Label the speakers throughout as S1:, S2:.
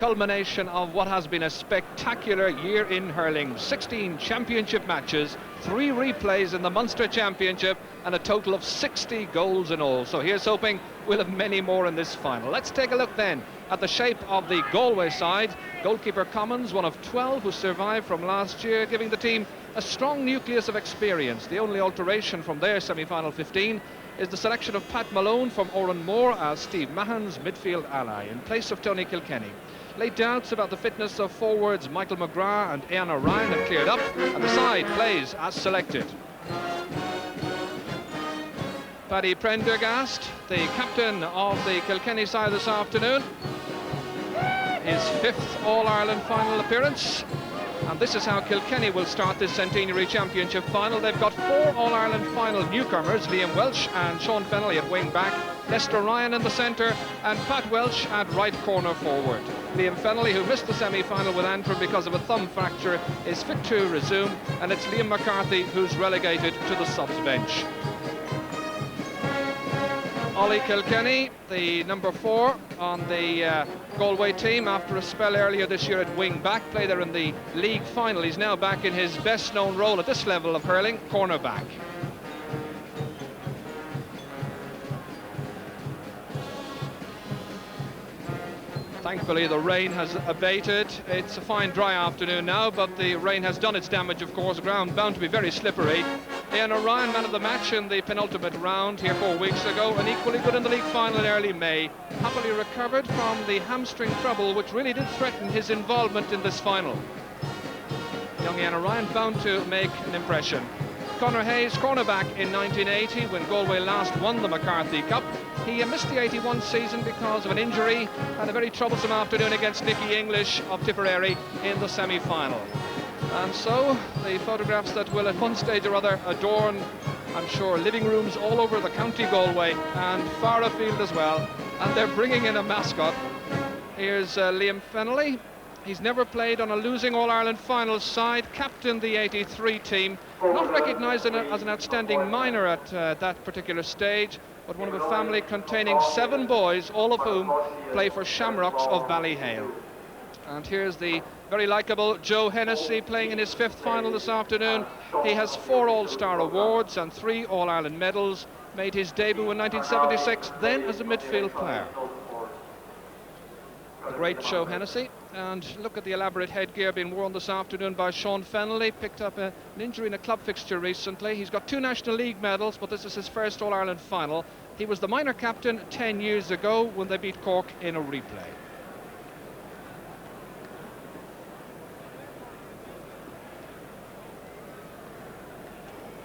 S1: Culmination of what has been a spectacular year in hurling. 16 championship matches, 3 replays in the Munster Championship, and a total of 60 goals in all. So here's hoping we'll have many more in this final. Let's take a look then at the shape of the Galway side. Goalkeeper Commons, one of 12 who survived from last year, giving the team a strong nucleus of experience. The only alteration from their semi-final 15 is the selection of Pat Malone from Oranmore as Steve Mahon's midfield ally in place of Tony Kilkenny. Late doubts about the fitness of forwards Michael McGrath and Ian O'Ryan have cleared up, and the side plays as selected. Paddy Prendergast, the captain of the Kilkenny side this afternoon, his 5th All-Ireland final appearance. And this is how Kilkenny will start this Centenary Championship final. They've got 4 All-Ireland final newcomers, Liam Welsh and Sean Fennelly at wing back, Lester Ryan in the centre, and Pat Welsh at right corner forward. Liam Fennelly, who missed the semi-final with Antrim because of a thumb fracture, is fit to resume, and it's Liam McCarthy who's relegated to the subs bench. Ollie Kilkenny, the number 4 on the Galway team, after a spell earlier this year at wing back, played there in the league final. He's now back in his best known role at this level of hurling, cornerback. Thankfully the rain has abated. It's a fine dry afternoon now, but the rain has done its damage, of course. Ground bound to be very slippery. Ian O'Ryan, man of the match in the penultimate round here 4 weeks ago, and equally good in the league final in early May. Happily recovered from the hamstring trouble which really did threaten his involvement in this final. Young Ian O'Ryan bound to make an impression. Conor Hayes, cornerback in 1980 when Galway last won the McCarthy Cup. He missed the 81 season because of an injury and a very troublesome afternoon against Nicky English of Tipperary in the semi-final. And so the photographs that will at one stage or other adorn, I'm sure, living rooms all over the county Galway and far afield as well. And they're bringing in a mascot. Here's Liam Fennelly. He's never played on a losing All-Ireland final side, captained the 83 team, not recognised as an outstanding minor at that particular stage, but one of a family containing 7 boys, all of whom play for Shamrocks of Ballyhale. And here's the very likeable Joe Hennessy playing in his 5th final this afternoon. He has 4 All-Star awards and 3 All-Ireland medals, made his debut in 1976, then as a midfield player. The great Joe Hennessy. And look at the elaborate headgear being worn this afternoon by Sean Fennelly. Picked up an injury in a club fixture recently. He's got 2 National League medals, but this is his first All-Ireland final. He was the minor captain 10 years ago when they beat Cork in a replay.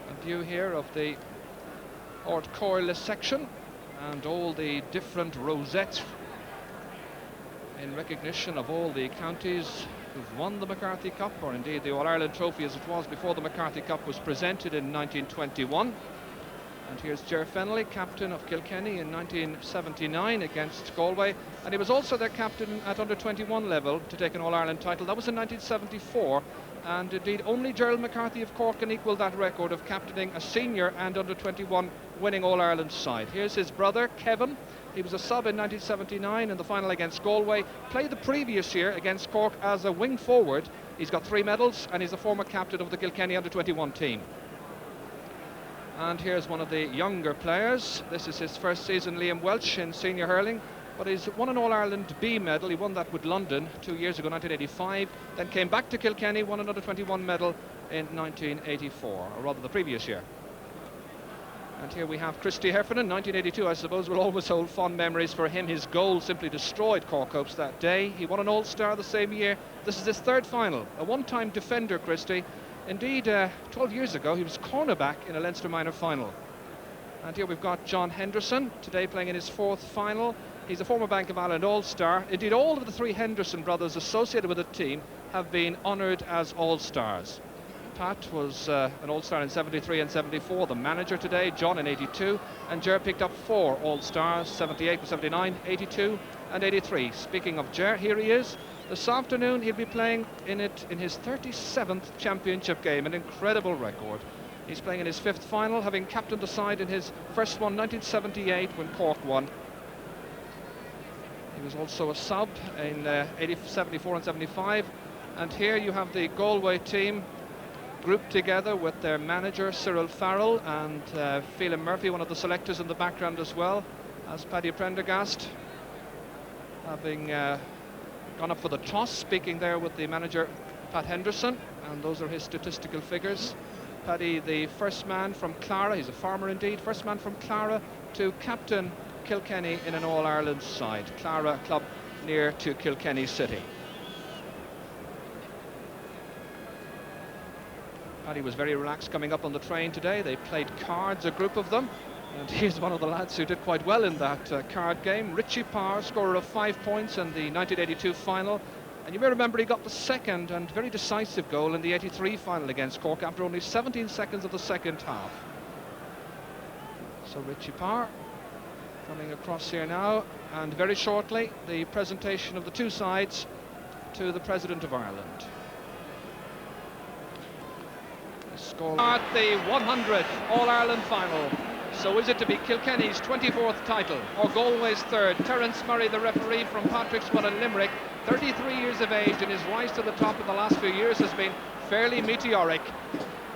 S1: A view here of the Ort Coirle section and all the different rosettes in recognition of all the counties who've won the McCarthy Cup, or indeed the All-Ireland trophy as it was before the McCarthy Cup was presented in 1921. And here's Ger Fennelly, captain of Kilkenny in 1979 against Galway, and he was also their captain at under-21 level to take an All-Ireland title. That was in 1974, and indeed only Gerald McCarthy of Cork can equal that record of captaining a senior and under-21 winning All-Ireland side. Here's his brother, Kevin. He was a sub in 1979 in the final against Galway, played the previous year against Cork as a wing forward. He's got 3 medals, and he's a former captain of the Kilkenny under-21 team. And here's one of the younger players. This is his first season, Liam Welsh, in senior hurling, but he's won an All-Ireland B medal. He won that with London 2 years ago, 1985, then came back to Kilkenny, won another 21 medal in 1984, or rather the previous year. And here we have Christy Heffernan, 1982, I suppose we'll always hold fond memories for him. His goal simply destroyed Cork hopes that day. He won an All-Star the same year. This is his 3rd final. A one-time defender, Christy. Indeed, 12 years ago, he was cornerback in a Leinster minor final. And here we've got John Henderson, today playing in his 4th final. He's a former Bank of Ireland All-Star. Indeed, all of the 3 Henderson brothers associated with the team have been honoured as All-Stars. Pat was an All-Star in 73 and 74, the manager today, John in 82, and Ger picked up 4 All-Stars, 78 and 79, 82 and 83. Speaking of Ger, here he is. This afternoon he'll be playing in his 37th championship game, an incredible record. He's playing in his 5th final, having captained the side in his first one, 1978, when Cork won. was also a sub in 74 and 75. And here you have the Galway team grouped together with their manager Cyril Farrell and Phelan Murphy, one of the selectors in the background as well, as Paddy Prendergast, having gone up for the toss, speaking there with the manager Pat Henderson, and those are his statistical figures. Paddy, the first man from Clara, he's a farmer indeed, first man from Clara to captain Kilkenny in an All-Ireland side. Clara, club near to Kilkenny City. Paddy was very relaxed coming up on the train today. They played cards, a group of them, and he's one of the lads who did quite well in that card game. Richie Parr, scorer of 5 points in the 1982 final. And you may remember he got the second and very decisive goal in the 83 final against Cork after only 17 seconds of the second half. So Richie Parr coming across here now, and very shortly the presentation of the two sides to the President of Ireland. At the 100th All-Ireland final. So is it to be Kilkenny's 24th title or Galway's third? Terence Murray, the referee from Patrickswood and Limerick, 33 years of age, and his rise to the top in the last few years has been fairly meteoric.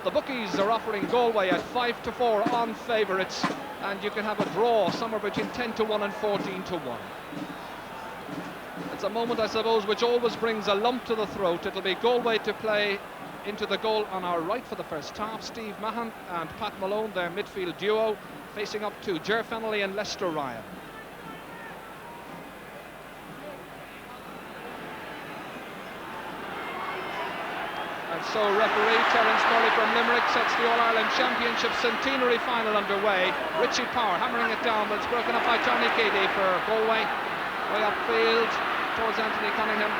S1: The bookies are offering Galway at 5-4 on favourites, and you can have a draw somewhere between 10-1 and 14-1. It's a moment, I suppose, which always brings a lump to the throat. It'll be Galway to play into the goal on our right for the first half. Steve Mahan and Pat Malone, their midfield duo, facing up to Ger Fennelly and Lester Ryan. And so referee Terence Murray from Limerick sets the All-Ireland Championship centenary final underway. Richie Power hammering it down, but it's broken up by Johnny Keady for Galway. Way upfield towards Anthony Cunningham.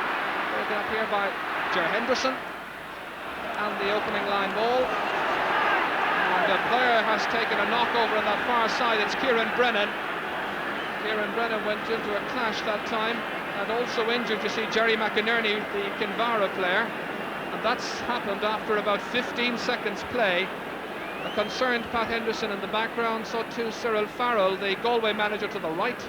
S1: Broken up here by Ger Henderson. And the opening line ball. And the player has taken a knock over on that far side. It's Kieran Brennan. Kieran Brennan went into a clash that time, and also injured, you see, Jerry McInerney, the Kinvara player. And that's happened after about 15 seconds play. A concerned Pat Henderson in the background, so too Cyril Farrell, the Galway manager, to the right.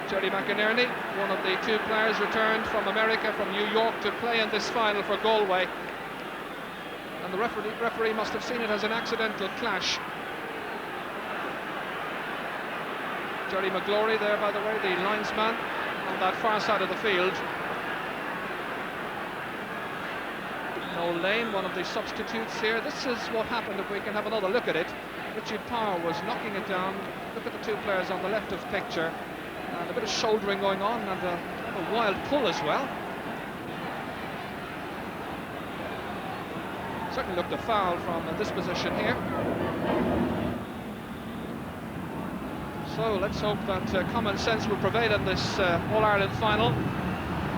S1: Jerry McInerney, one of the two players returned from America, from New York, to play in this final for Galway. And the referee must have seen it as an accidental clash. Jerry McGlory there, by the way, the linesman on that far side of the field. Noel Lane, one of the substitutes here. This is what happened, if we can have another look at it. Richie Power was knocking it down. Look at the two players on the left of picture. And a bit of shouldering going on, and a wild pull as well. Certainly looked a foul from this position here. So let's hope that common sense will prevail in this All-Ireland final.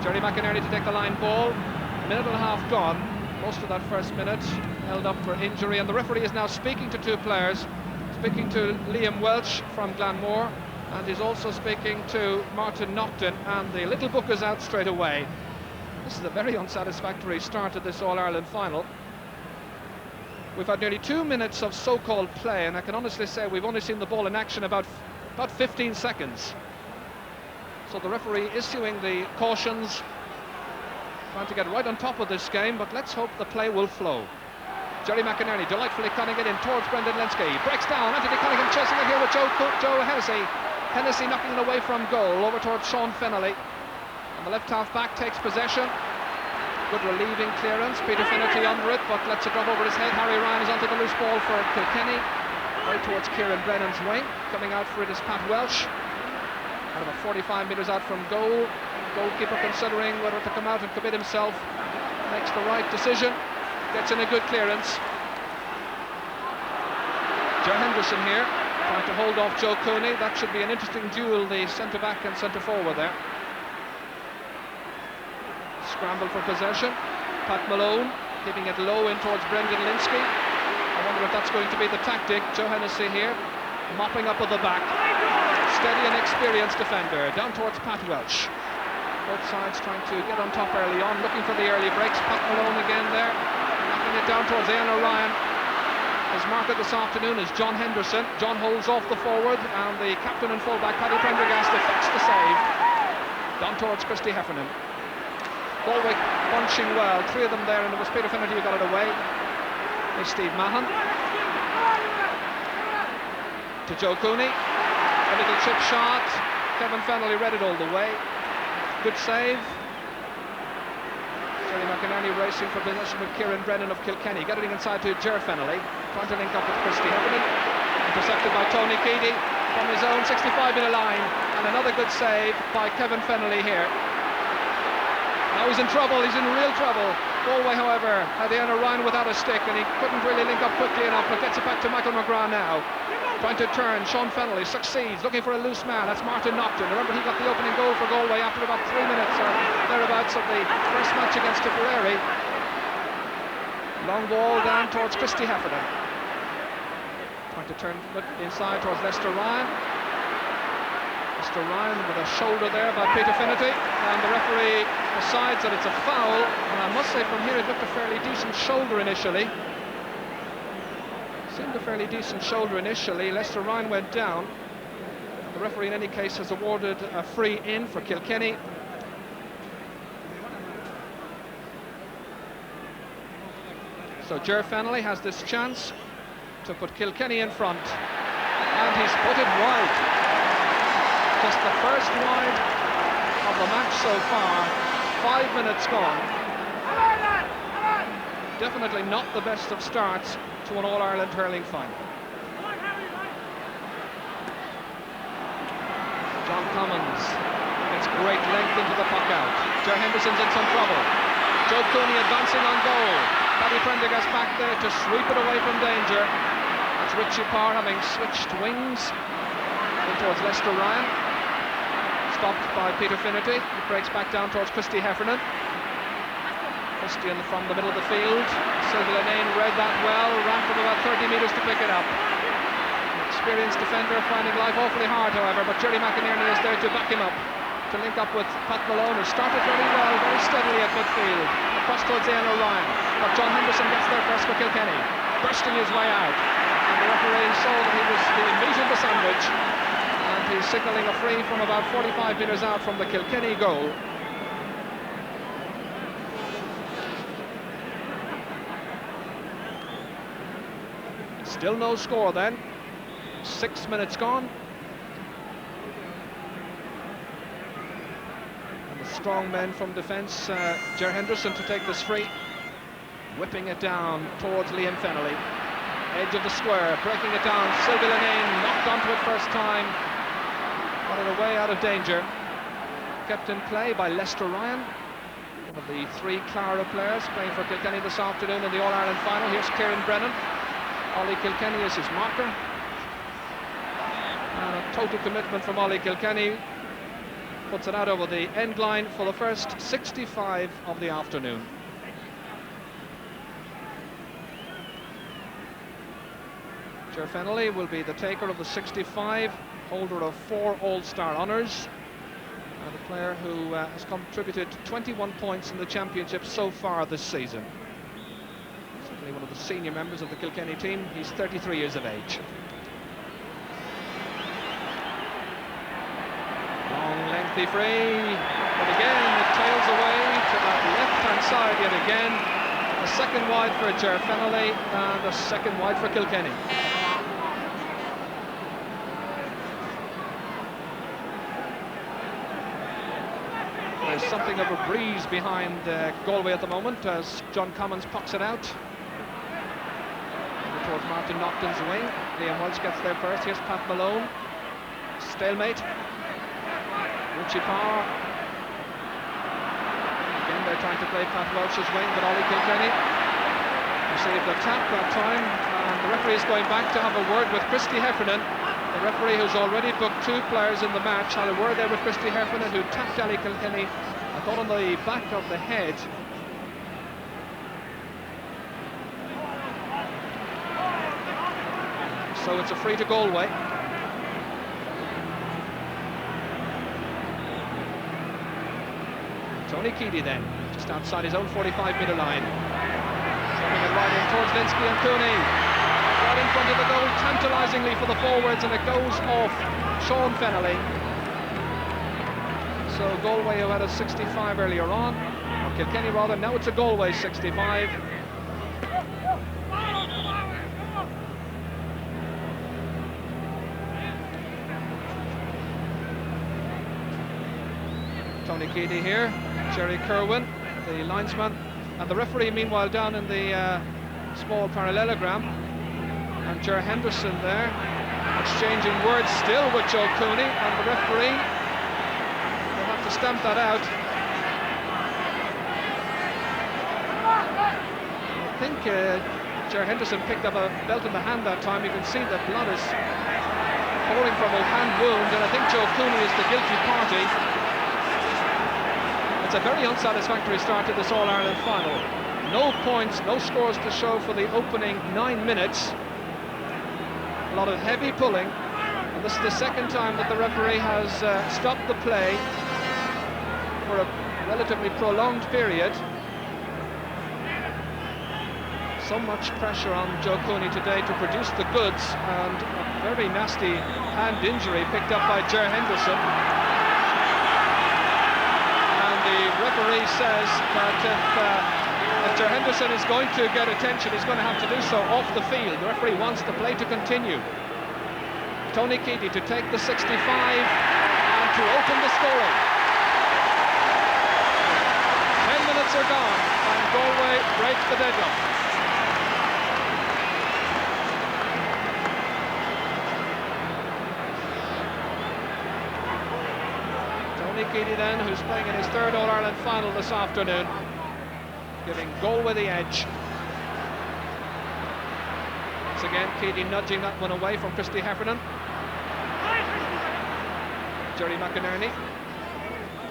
S1: Jerry McInerney to take the line ball. A minute and a half gone. Most of that first minute held up for injury, and the referee is now speaking to two players. Speaking to Liam Welch from Glanmore, and he's also speaking to Martin Nocton, and the little book is out straight away. This is a very unsatisfactory start to this All-Ireland final. We've had nearly 2 minutes of so-called play, and I can honestly say we've only seen the ball in action about 15 seconds. So the referee issuing the cautions, trying to get right on top of this game, but let's hope the play will flow. Jerry McInerney delightfully cutting it in towards Brendan Linsky. Breaks down, Anthony Cunningham chasing it here with Joe Hennessy. Hennessy knocking it away from goal, over towards Sean Fennelly. And the left half back takes possession. Good relieving clearance, Peter Finnerty under it, but lets it drop over his head. Harry Ryan is onto the loose ball for Kilkenny. Right towards Kieran Brennan's wing. Coming out for it is Pat Welsh. Out about 45 metres out from goal. Goalkeeper considering whether to come out and commit himself. Makes the right decision. Gets in a good clearance. Joe Henderson here, trying to hold off Joe Cooney. That should be an interesting duel, the centre-back and centre-forward there. Scramble for possession. Pat Malone keeping it low in towards Brendan Linsky. I wonder if that's going to be the tactic. Joe Hennessy here, mopping up with the back. Steady and experienced defender. Down towards Pat Welch. Both sides trying to get on top early on, looking for the early breaks. Pat Malone again there, knocking it down towards Ian O'Ryan. His marker this afternoon is John Henderson. John holds off the forward, and the captain and fullback, Paddy Prendergast, deflects the save. Down towards Christy Heffernan. Galway bunching well, 3 of them there, and it was Peter Finnerty who got it away. There's Steve Mahan. To Joe Cooney. A little chip shot. Kevin Fennelly read it all the way. Good save. Jerry McInerney racing for position with Kieran Brennan of Kilkenny. Getting inside to Ger Fennelly. Trying to link up with Christy Heffernan. Intercepted by Tony Keady from his own 65-metre line. And another good save by Kevin Fennelly here. Now he's in trouble, he's in real trouble. Galway, however, had the Ryan without a stick, and he couldn't really link up quickly enough, but gets it back to Michael McGrath now. Trying to turn, Sean Fennelly succeeds, looking for a loose man. That's Martin Naughton. Remember, he got the opening goal for Galway after about 3 minutes or thereabouts of the first match against Tipperary. Long ball down towards Christy Heffernan. Trying to turn inside towards Lester Ryan. Lester Ryan with a shoulder there by Peter Finnerty, and the referee decides that it's a foul. And I must say, from here, it looked a fairly decent shoulder initially. Seemed a fairly decent shoulder initially. Lester Ryan went down. The referee in any case has awarded a free in for Kilkenny. So Ger Fennelly has this chance to put Kilkenny in front, and he's put it wide. Just the first wide of the match so far. 5 minutes gone. Definitely not the best of starts to an All-Ireland hurling final. John Commons gets great length into the puck out. Ger Henderson's in some trouble. Joe Cooney advancing on goal. Paddy Prendergast back there to sweep it away from danger. That's Richie Parr having switched wings in towards Lester Ryan. Stopped by Peter Finnerty. He breaks back down towards Christy Heffernan. Christy from the middle of the field. Sylvia Lane read that well, ran from about 30 metres to pick it up. An experienced defender finding life awfully hard, however, but Jerry McInerney is there to back him up, to link up with Pat Malone, who started very well, very steadily at midfield, across towards Ian O'Ryan. But John Henderson gets there first for Kilkenny, bursting his way out. And the referee saw that he was the meat of the sandwich, and he's signalling a free from about 45 metres out from the Kilkenny goal. Still no score then. 6 minutes gone. And the strong men from defence, Ger Henderson to take this free. Whipping it down towards Liam Fennelly. Edge of the square, breaking it down. Sylvie Lenane knocked onto it first time. Got it away out of danger. Kept in play by Lester Ryan, one of the 3 Clara players playing for Kilkenny this afternoon in the All-Ireland final. Here's Kieran Brennan. Ollie Kilkenny is his marker. And a total commitment from Ollie Kilkenny puts it out over the end line for the first 65 of the afternoon. Ger Fennelly will be the taker of the 65, holder of 4 All-Star honours, and a player who has contributed 21 points in the championship so far this season. One of the senior members of the Kilkenny team. He's 33 years of age. Long, lengthy free, but again it tails away to that left-hand side yet again. A second wide for Ger Fennelly and a second wide for Kilkenny. There's something of a breeze behind Galway at the moment as John Commons pucks it out towards Martin Naughton's wing. Liam Walsh gets there first. Here's Pat Malone. Stalemate. Richie Parr. Again, they're trying to play Pat Walsh's wing, but Ollie Kilkenny received the tap that time. And the referee is going back to have a word with Christy Heffernan. The referee, who's already booked 2 players in the match, had a word there with Christy Heffernan, who tapped Ollie Kilkenny, I thought on the back of the head. So it's a free to Galway. Tony Keady then, just outside his own 45-metre line. Sending it right in towards Linsky and Cooney. right in front of the goal, tantalisingly for the forwards, and it goes off Sean Fennelly. So Galway, who had a 65 earlier on, or Kilkenny rather, now it's a Galway 65. Tony Keady here, Jerry Kerwin, the linesman, and the referee meanwhile down in the small parallelogram, and Ger Henderson there, exchanging words still with Joe Cooney, and the referee will have to stamp that out. I think Ger Henderson picked up a belt in the hand that time. You can see that blood is pouring from a hand wound, and I think Joe Cooney is the guilty party. It's a very unsatisfactory start to this All-Ireland final. No points, no scores to show for the opening 9 minutes. A lot of heavy pulling, and this is the second time that the referee has stopped the play for a relatively prolonged period. So much pressure on Joe Cooney today to produce the goods, and a very nasty hand injury picked up by Ger Henderson. And the referee says that if Ger Henderson is going to get attention, he's going to have to do so off the field. The referee wants the play to continue. Tony Keady to take the 65 and to open the scoring. 10 minutes are gone, and Galway breaks the deadlock. Tony Keady then, who's playing in his third All-Ireland final this afternoon, giving Galway the edge. Once again, Keady nudging that one away from Christy Heffernan. Jerry McInerney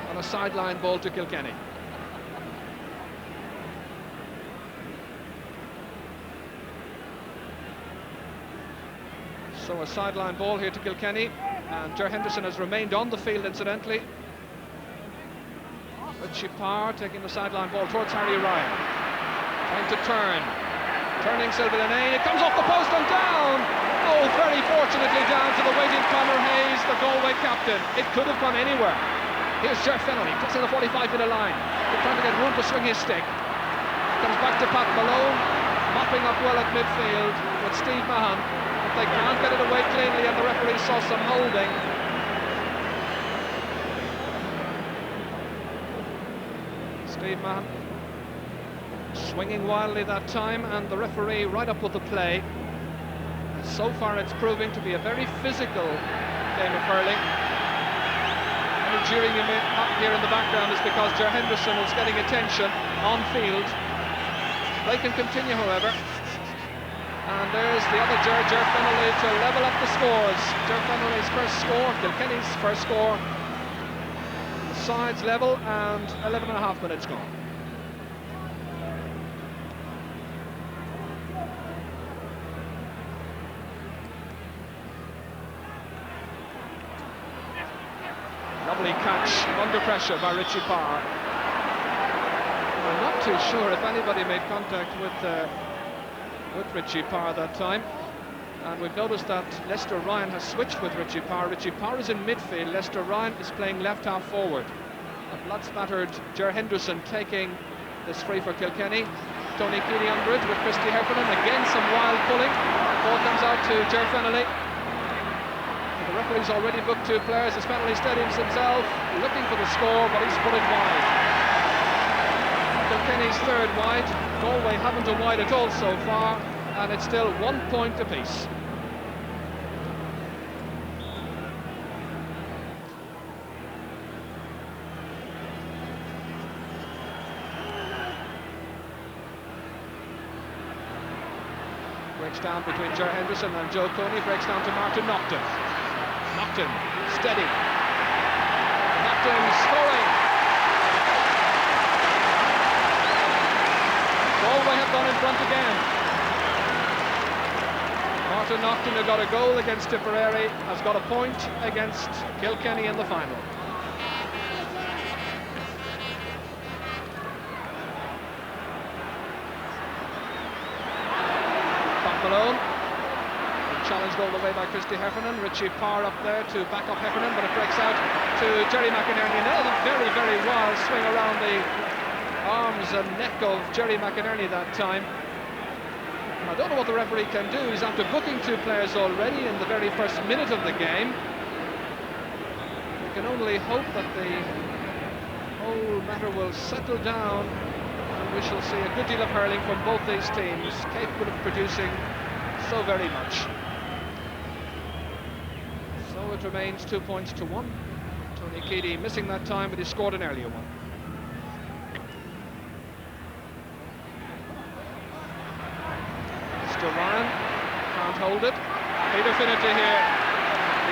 S1: on a sideline ball to Kilkenny. So a sideline ball here to Kilkenny, and Ger Henderson has remained on the field, incidentally. Richie Parr taking the sideline ball towards Harry Ryan. Trying to turn. Turning Sylvain Lane. It comes off the post and down. Oh, very fortunately down to the waiting Conor Hayes, the Galway captain. It could have gone anywhere. Here's Ger Fennelly, crossing the 45-metre line. They're trying to get room to swing his stick. Comes back to Pat Malone, mopping up well at midfield with Steve Mahan. But they can't get it away cleanly, and the referee saw some holding. Steve Mahan swinging wildly that time, and the referee right up with the play. So far it's proving to be a very physical game of hurling. Any jeering up here in the background is because Ger Henderson is getting attention on field. Play can continue, however. And there's the other Ger Fennelly to level up the scores. Ger Fennelly's first score, Kilkenny's first score. Sides level, and 11.5 minutes gone. Lovely catch under pressure by Richie Parr. I'm not too sure if anybody made contact with Richie Parr that time. And we've noticed that Lester Ryan has switched with Richie Parr. Richie Parr is in midfield. Lester Ryan is playing left half forward. A blood-spattered Ger Henderson taking this free for Kilkenny. Tony Keady under it with Christy Heffernan. Again, some wild pulling. Ball comes out to Ger Fennelly. The referee's already booked 2 players as Fennelly steadies himself, looking for the score, but he's put it wide. Kilkenny's third wide. Galway haven't a wide at all so far, and it's still 1 point apiece. Breaks down between Ger Henderson and Joe Cooney, breaks down to Martin Naughton. Naughton, steady. Naughton scoring. Galway have gone in front again. Martin Naughton, who got a goal against Tipperary, has got a point against Kilkenny in the final. Pat Malone challenged all the way by Christy Heffernan. Richie Parr up there to back up Heffernan, but it breaks out to Jerry McInerney. Another very, very wild swing around the arms and neck of Jerry McInerney that time. I don't know what the referee can do. He's after booking 2 players already in the very first minute of the game. We can only hope that the whole matter will settle down, and we shall see a good deal of hurling from both these teams, capable of producing so very much. So it remains 2 points to 1. Tony Keady missing that time, but he scored an earlier one. Ryan can't hold it. Peter Finnerty here,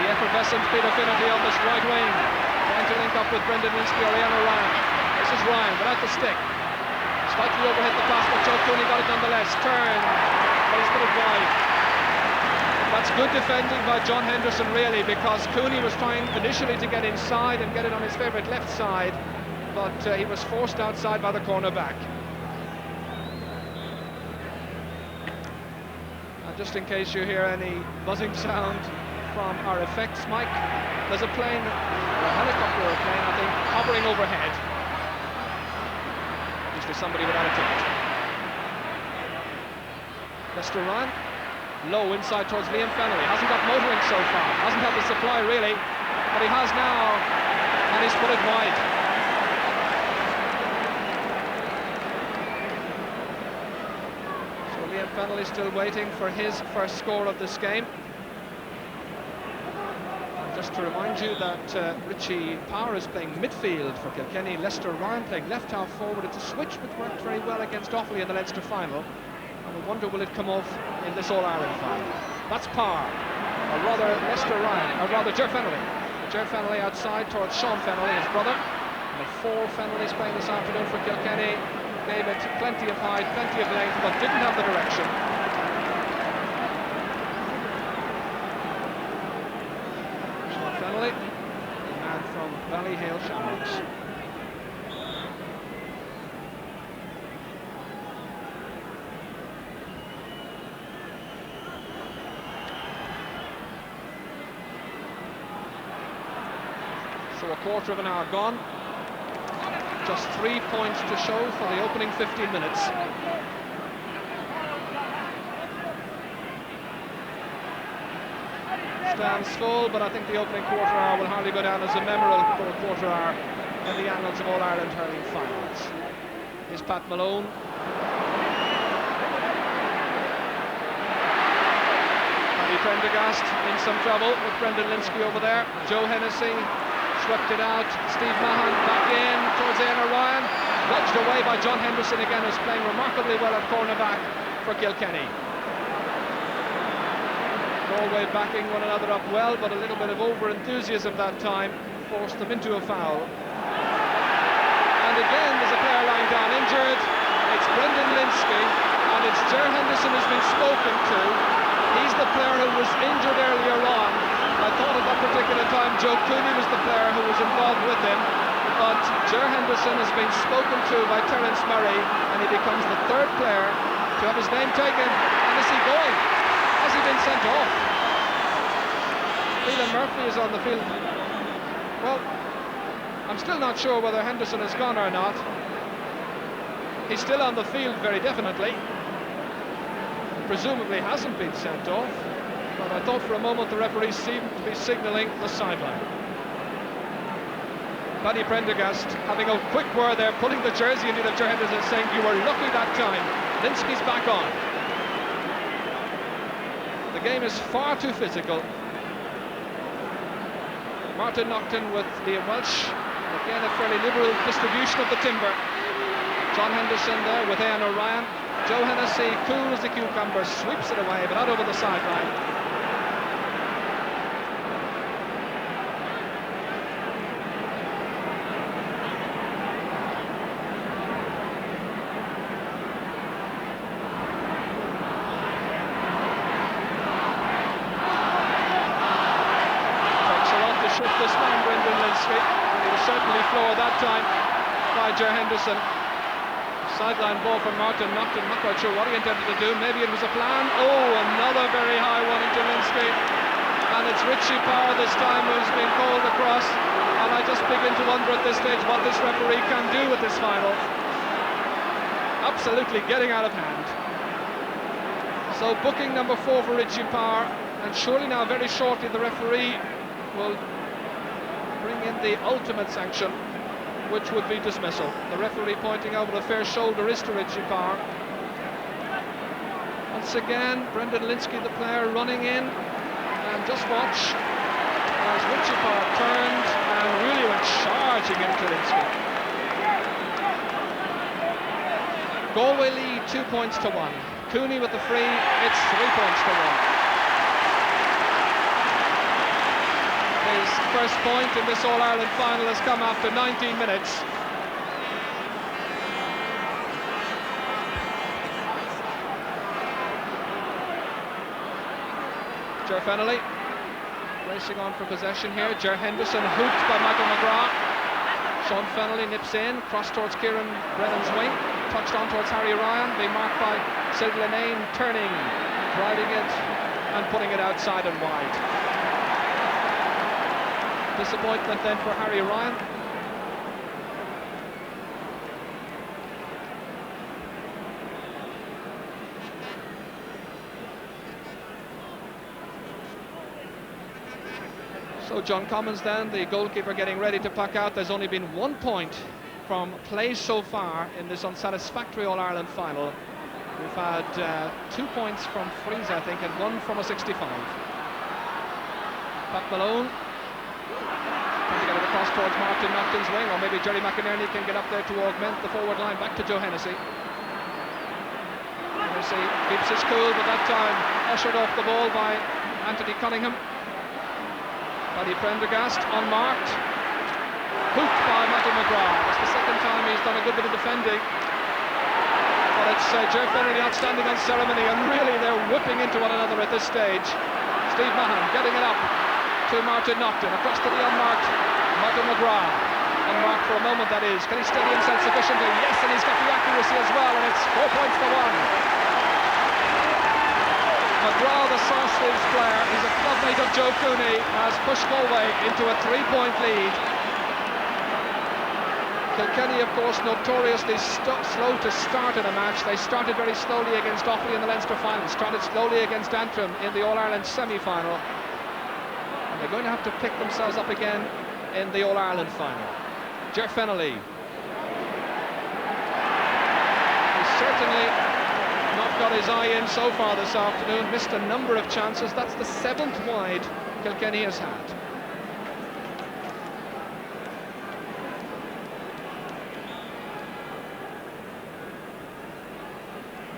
S1: the effervescent Peter Finnerty on this right wing, trying to link up with Brendan Linsky or Ryan. This is Ryan without the stick, slightly overhit the pass, but Joe Cooney got it nonetheless. Turn, but he's put it wide. That's good defending by John Henderson really, because Cooney was trying initially to get inside and get it on his favourite left side, but he was forced outside by the cornerback. Just in case you hear any buzzing sound from our effects, Mike, there's a plane, a helicopter or a plane, I think, hovering overhead. Usually somebody without a ticket. Lester Ryan, low inside towards Liam Fennelly. Hasn't got motoring so far, hasn't had the supply really, but he has now, and he's put it wide. Fennelly still waiting for his first score of this game. And just to remind you that Richie Power is playing midfield for Kilkenny, Lester Ryan playing left half forward. It's a switch which worked very well against Offaly in the Leinster final, and we wonder will it come off in this All-Ireland final. That's Power, or rather Lester Ryan, or rather Ger Fennelly. Ger Fennelly outside towards Sean Fennelly, his brother. And the 4 Fennellys playing this afternoon for Kilkenny. Gave it plenty of height, plenty of length, but didn't have the direction. Sean Fennelly, the man from Ballyhale Shamrocks. So a quarter of an hour gone. Just 3 points to show for the opening 15 minutes. Stands full, but I think the opening quarter hour will hardly go down as a memorable quarter hour in the annals of All-Ireland hurling finals. Here's Pat Malone. Paddy Prendergast in some trouble with Brendan Linsky over there. Joe Hennessy swept it out. Steve Mahan back in towards Éanna Ryan, wedged away by John Henderson again, who's playing remarkably well at cornerback for Kilkenny. Galway backing one another up well, but a little bit of over-enthusiasm that time forced them into a foul. And again there's a player lying down injured. It's Brendan Linsky, and it's Ger Henderson who's been spoken to. He's the player who was injured earlier on. I thought at that particular time Joe Cooney was the player who was involved with him, but Ger Henderson has been spoken to by Terence Murray, and he becomes the 3rd player to have his name taken. And is he going? Has he been sent off? Phelan Murphy is on the field. Well, I'm still not sure whether Henderson has gone or not. He's still on the field very definitely. Presumably hasn't been sent off. But I thought for a moment the referee seemed to be signalling the sideline. Paddy Prendergast having a quick word there, pulling the jersey indeed of Ger Henderson, saying you were lucky that time. Linsky's back on. The game is far too physical. Martin Naughton with Liam Welsh. Again a fairly liberal distribution of the timber. John Henderson there with Éanna Ryan. Joe Hennessy, cool as a cucumber, sweeps it away, but out over the sideline. This man, Brendan Linsky, he was certainly floored that time by Ger Henderson. Sideline ball from Martin Nocton. Not quite sure what he intended to do. Maybe it was a plan. Oh, another very high one into Linsky. And it's Richie Power this time who's been called across. And I just begin to wonder at this stage what this referee can do with this final. Absolutely getting out of hand. So booking number 4 for Richie Power. And surely now very shortly the referee will bring in the ultimate sanction, which would be dismissal. The referee pointing over the fair shoulder is to Richie Power. Once again, Brendan Linsky, the player, running in. And just watch as Richie Power turned and really went charging into Linsky. Galway lead 2 points to 1. Cooney with the free, it's 3 points to 1. His first point in this All-Ireland final has come after 19 minutes. Ger Fennelly racing on for possession here. Ger Henderson hooped by Michael McGrath. Sean Fennelly nips in, cross towards Kieran Brennan's wing, touched on towards Harry Ryan, being marked by Sid Linane, turning, driving it and putting it outside and wide. Disappointment then for Harry Ryan. So John Commons then, the goalkeeper, getting ready to pack out. There's only been 1 point from play so far in this unsatisfactory All-Ireland final. We've had 2 points from frees, I think, and 1 from a 65. Pat Malone trying to get it across towards Martin Nocton's wing, or maybe Jerry McInerney can get up there to augment the forward line. Back to Joe Hennessy. Hennessy keeps his cool, but that time ushered off the ball by Anthony Cunningham. Paddy Prendergast unmarked. Hooked by Michael McGrath. That's the second time he's done a good bit of defending. But it's Ger Fennelly outstanding on ceremony, and really they're whipping into one another at this stage. Steve Mahan getting it up to Martin Nocton, across to the unmarked Michael McGrath. Unmarked for a moment, that is. Can he steady himself sufficiently? Yes, and he's got the accuracy as well, and it's 4 points to 1. McGrath, the Sarsleeves player, he's a clubmate of Joe Cooney, has pushed Galway into a 3-point lead. Kilkenny, of course, notoriously slow to start in a match. They started very slowly against Offaly in the Leinster final, started slowly against Antrim in the All-Ireland semi-final. And they're going to have to pick themselves up again in the All-Ireland final. Ger Fennelly. He's certainly not got his eye in so far this afternoon, missed a number of chances. That's the 7th wide Kilkenny has had.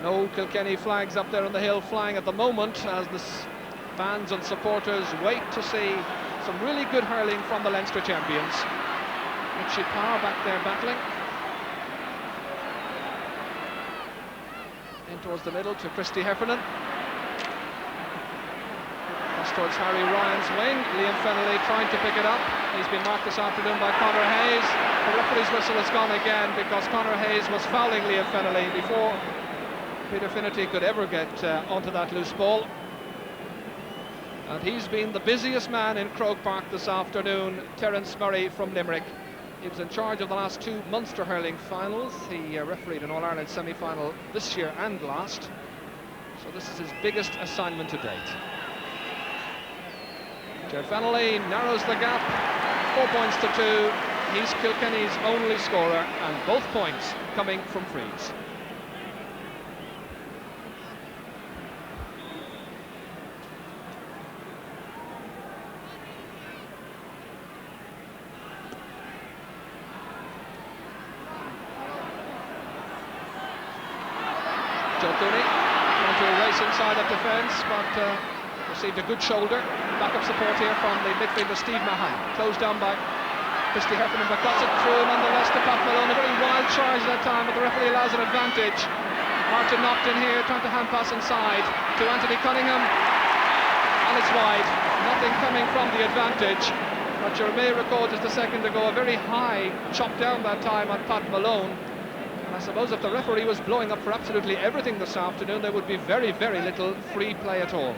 S1: No Kilkenny flags up there on the hill flying at the moment, as the fans and supporters wait to see some really good hurling from the Leinster champions. Richie Power back there battling. In towards the middle to Christy Heffernan. Cross towards Harry Ryan's wing. Liam Fennelly trying to pick it up. He's been marked this afternoon by Conor Hayes. The referee's whistle has gone again because Conor Hayes was fouling Liam Fennelly before Peter Finnerty could ever get onto that loose ball. And he's been the busiest man in Croke Park this afternoon, Terence Murray from Limerick. He was in charge of the last 2 Munster hurling finals. He refereed an All-Ireland semi-final this year and last. So this is his biggest assignment to date. Ger Fennelly narrows the gap, 4 points to 2. He's Kilkenny's only scorer, and both points coming from frees. Joe Cooney trying to race inside of defence, but received a good shoulder. Backup support here from the midfielder Steve Mahan. Closed down by Christy Heffernan, but got it through nonetheless to Pat Malone. A very wild charge that time, but the referee allows an advantage. Martin Nocton here trying to hand pass inside to Anthony Cunningham, and it's wide. Nothing coming from the advantage. But you may recall just a second ago a very high chop down that time on Pat Malone. And I suppose if the referee was blowing up for absolutely everything this afternoon, there would be very, very little free play at all.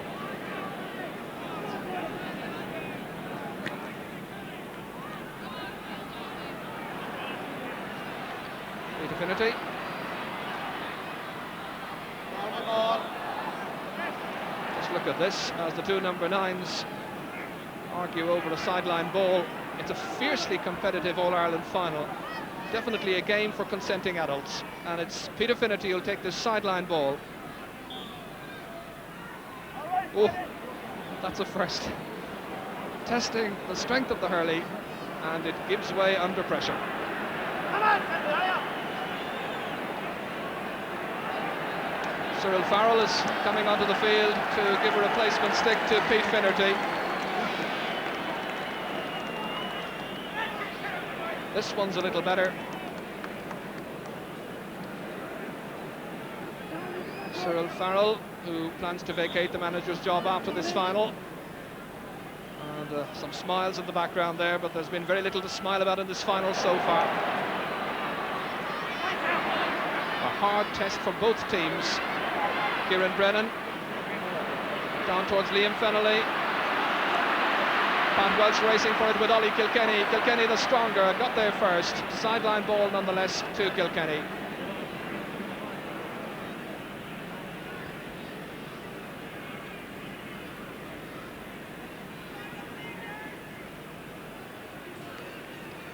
S1: Affinity. Just look at this as the two number 9s argue over a sideline ball. It's a fiercely competitive All-Ireland final. Definitely a game for consenting adults. And it's Peter Finnerty who'll take this sideline ball. Oh, that's a first. Testing the strength of the hurley, and it gives way under pressure. Cyril Farrell is coming onto the field to give a replacement stick to Pete Finnerty. This one's a little better. Cyril Farrell, who plans to vacate the manager's job after this final. And some smiles in the background there, but there's been very little to smile about in this final so far. A hard test for both teams. Kieran Brennan down towards Liam Fennelly. Pat Welch racing for it with Ollie Kilkenny. Kilkenny the stronger, got there first. Sideline ball nonetheless to Kilkenny.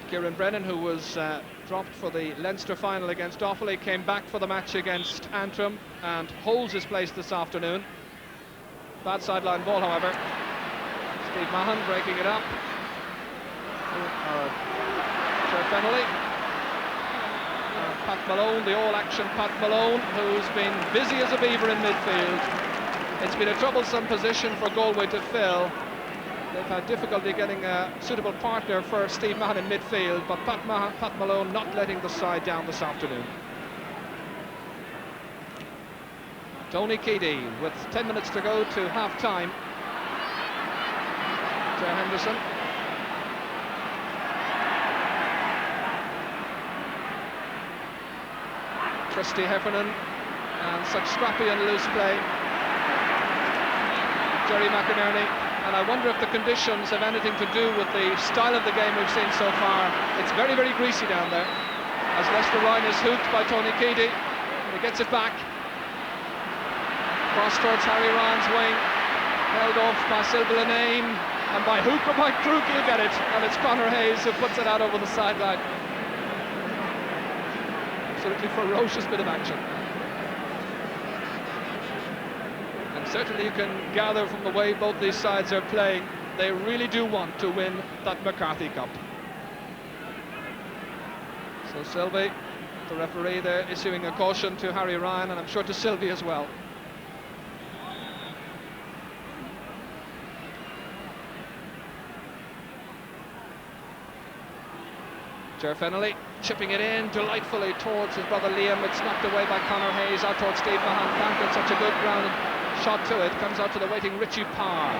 S1: Kieran Brennan, who was dropped for the Leinster final against Offaly, came back for the match against Antrim and holds his place this afternoon. Bad sideline ball, however. Steve Mahon breaking it up. Joe Fennelly. Pat Malone, the all-action Pat Malone, who's been busy as a beaver in midfield. It's been a troublesome position for Galway to fill. They've had difficulty getting a suitable partner for Steve Mahon in midfield, but Pat Malone not letting the side down this afternoon. Tony Keady with 10 minutes to go to half-time. To Henderson. Christy Heffernan, and such scrappy and loose play. Jerry McInerney. And I wonder if the conditions have anything to do with the style of the game we've seen so far. It's very, very greasy down there. As Lester Ryan is hooped by Tony Keady. He gets it back. Cross towards Harry Ryan's wing. Held off by Silva Linane. And by hook or by crook he'll get it. And it's Conor Hayes who puts it out over the sideline. Absolutely ferocious bit of action. Certainly you can gather from the way both these sides are playing, they really do want to win that McCarthy Cup. So Sylvie, the referee there, issuing a caution to Harry Ryan, and I'm sure to Sylvie as well. Ger Fennelly chipping it in delightfully towards his brother Liam. It's knocked away by Conor Hayes out towards Steve Mahon. Planted such a good ground shot to it, comes out to the waiting Richie Parr,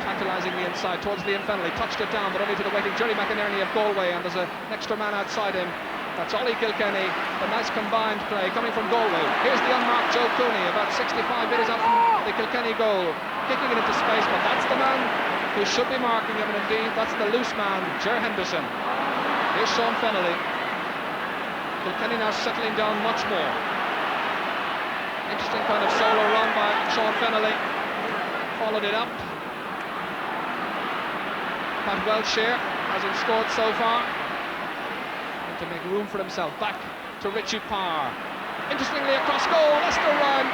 S1: tantalising the inside towards Liam Fennelly, touched it down but only to the waiting Jerry McInerney of Galway, and there's an extra man outside him. That's Ollie Kilkenny. A nice combined play coming from Galway. Here's the unmarked Joe Cooney, about 65 metres out from the Kilkenny goal, kicking it into space, but that's the man who should be marking him, and indeed that's the loose man, Ger Henderson. Here's Sean Fennelly. Kilkenny now settling down much more. Interesting kind of solo run by Sean Fennelly. Followed it up. Pat Welch here hasn't scored so far. And to make room for himself. Back to Richie Parr. Interestingly across goal, Lester Ryan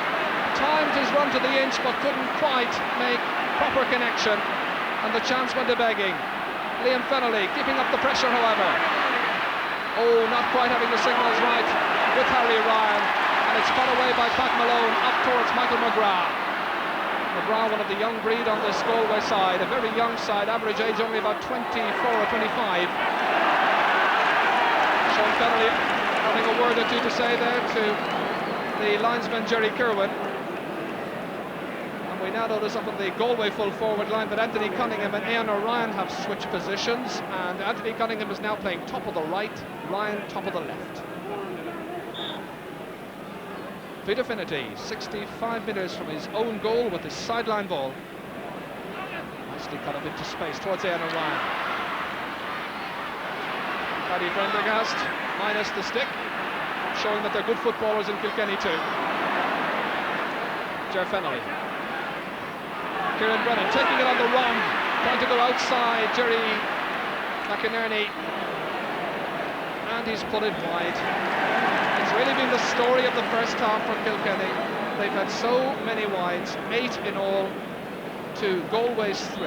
S1: timed his run to the inch but couldn't quite make proper connection. And the chance went to begging. Liam Fennelly keeping up the pressure, however. Oh, not quite having the signals right with Harry Ryan. And it's fought away by Pat Malone up towards Michael McGrath. McGrath, one of the young breed on this Galway side, a very young side, average age only about 24 or 25. Sean Fennelly having a word or two to say there to the linesman Jerry Kirwan. And we now notice up on the Galway full forward line that Anthony Cunningham and Éan O'Ryan have switched positions, and Anthony Cunningham is now playing top of the right, Ryan top of the left. Peter Finnerty, 65 metres from his own goal with his sideline ball. Nicely cut up into space towards Éanna Ryan. Paddy Prendergast minus the stick, showing that they're good footballers in Kilkenny too. Ger Fennelly. Kieran Brennan taking it on the run, trying to go outside Jerry McInerney, and he's put it wide. It's really been the story of the first half for Kilkenny. They've had so many wides, 8 in all to Galway's 3.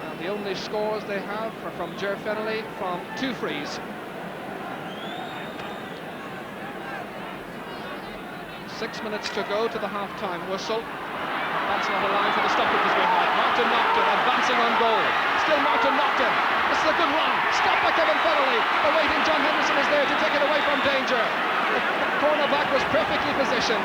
S1: And the only scores they have are from Ger Fennelly from 2 frees. 6 minutes to go to the half-time whistle. That's not a line for the stoppage is behind. Martin Nocton advancing on goal. Still Martin Nocton. This is a good run. Stopped by Kevin Fennelly. The waiting John Henderson is there to take it away from danger. The cornerback was perfectly positioned.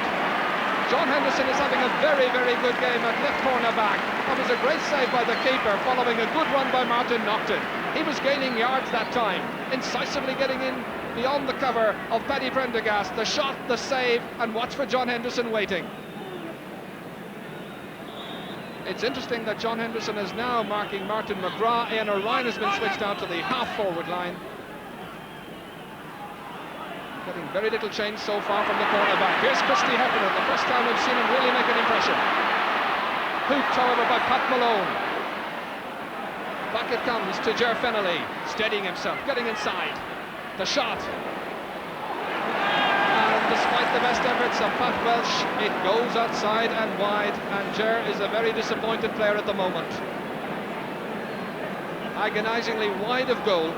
S1: John Henderson is having a very, very good game at left cornerback. That was a great save by the keeper following a good run by Martin Nocton. He was gaining yards that time, incisively getting in beyond the cover of Paddy Prendergast. The shot, the save, and watch for John Henderson waiting. It's interesting that John Henderson is now marking Martin McGrath. Éanna Ryan has been switched out to the half-forward line. Getting very little change so far from the cornerback. Here's Christy Heffernan, the first time we've seen him really make an impression. Hooped, however, by Pat Malone. Back it comes to Ger Fennelly, steadying himself, getting inside. The shot. And despite the best efforts of Pat Welsh, it goes outside and wide, and Ger is a very disappointed player at the moment. Agonisingly wide of goal.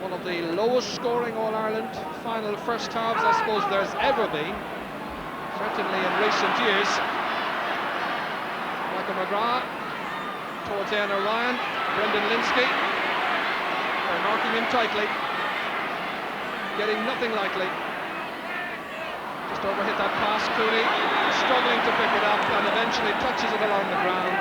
S1: One of the lowest scoring All-Ireland final first halves I suppose there's ever been, certainly in recent years. Michael McGrath towards Éanna Ryan, Brendan Linsky, they're marking him tightly, getting nothing likely. Just overhit that pass, Cooney, struggling to pick it up and eventually touches it along the ground.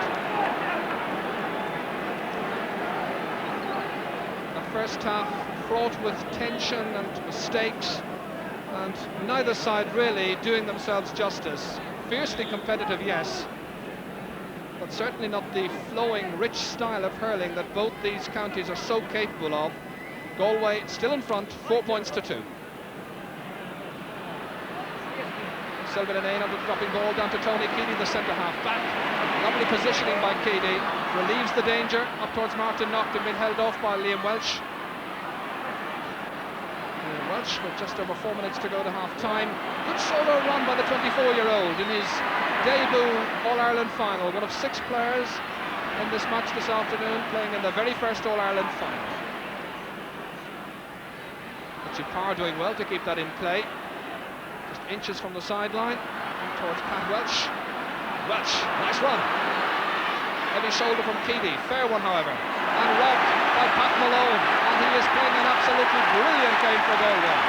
S1: The first half fraught with tension and mistakes, and neither side really doing themselves justice. Fiercely competitive, yes, but certainly not the flowing, rich style of hurling that both these counties are so capable of. Galway still in front, 4 points to 2. Sylvain Inane on the dropping ball down to Tony Keady, the centre half back. Lovely positioning by Keady, relieves the danger up towards Martin Nocton, being held off by Liam Welsh. Welsh with just over 4 minutes to go to half-time. Good solo run by the 24-year-old in his debut All-Ireland final. One of 6 players in this match this afternoon playing in the very first All-Ireland final. Richie Parr doing well to keep that in play. Just inches from the sideline and towards Pat Welsh. Welsh, nice run. Heavy shoulder from Keady, fair one however. And robbed by Pat Malone, and he is playing an absolutely brilliant game for Galway.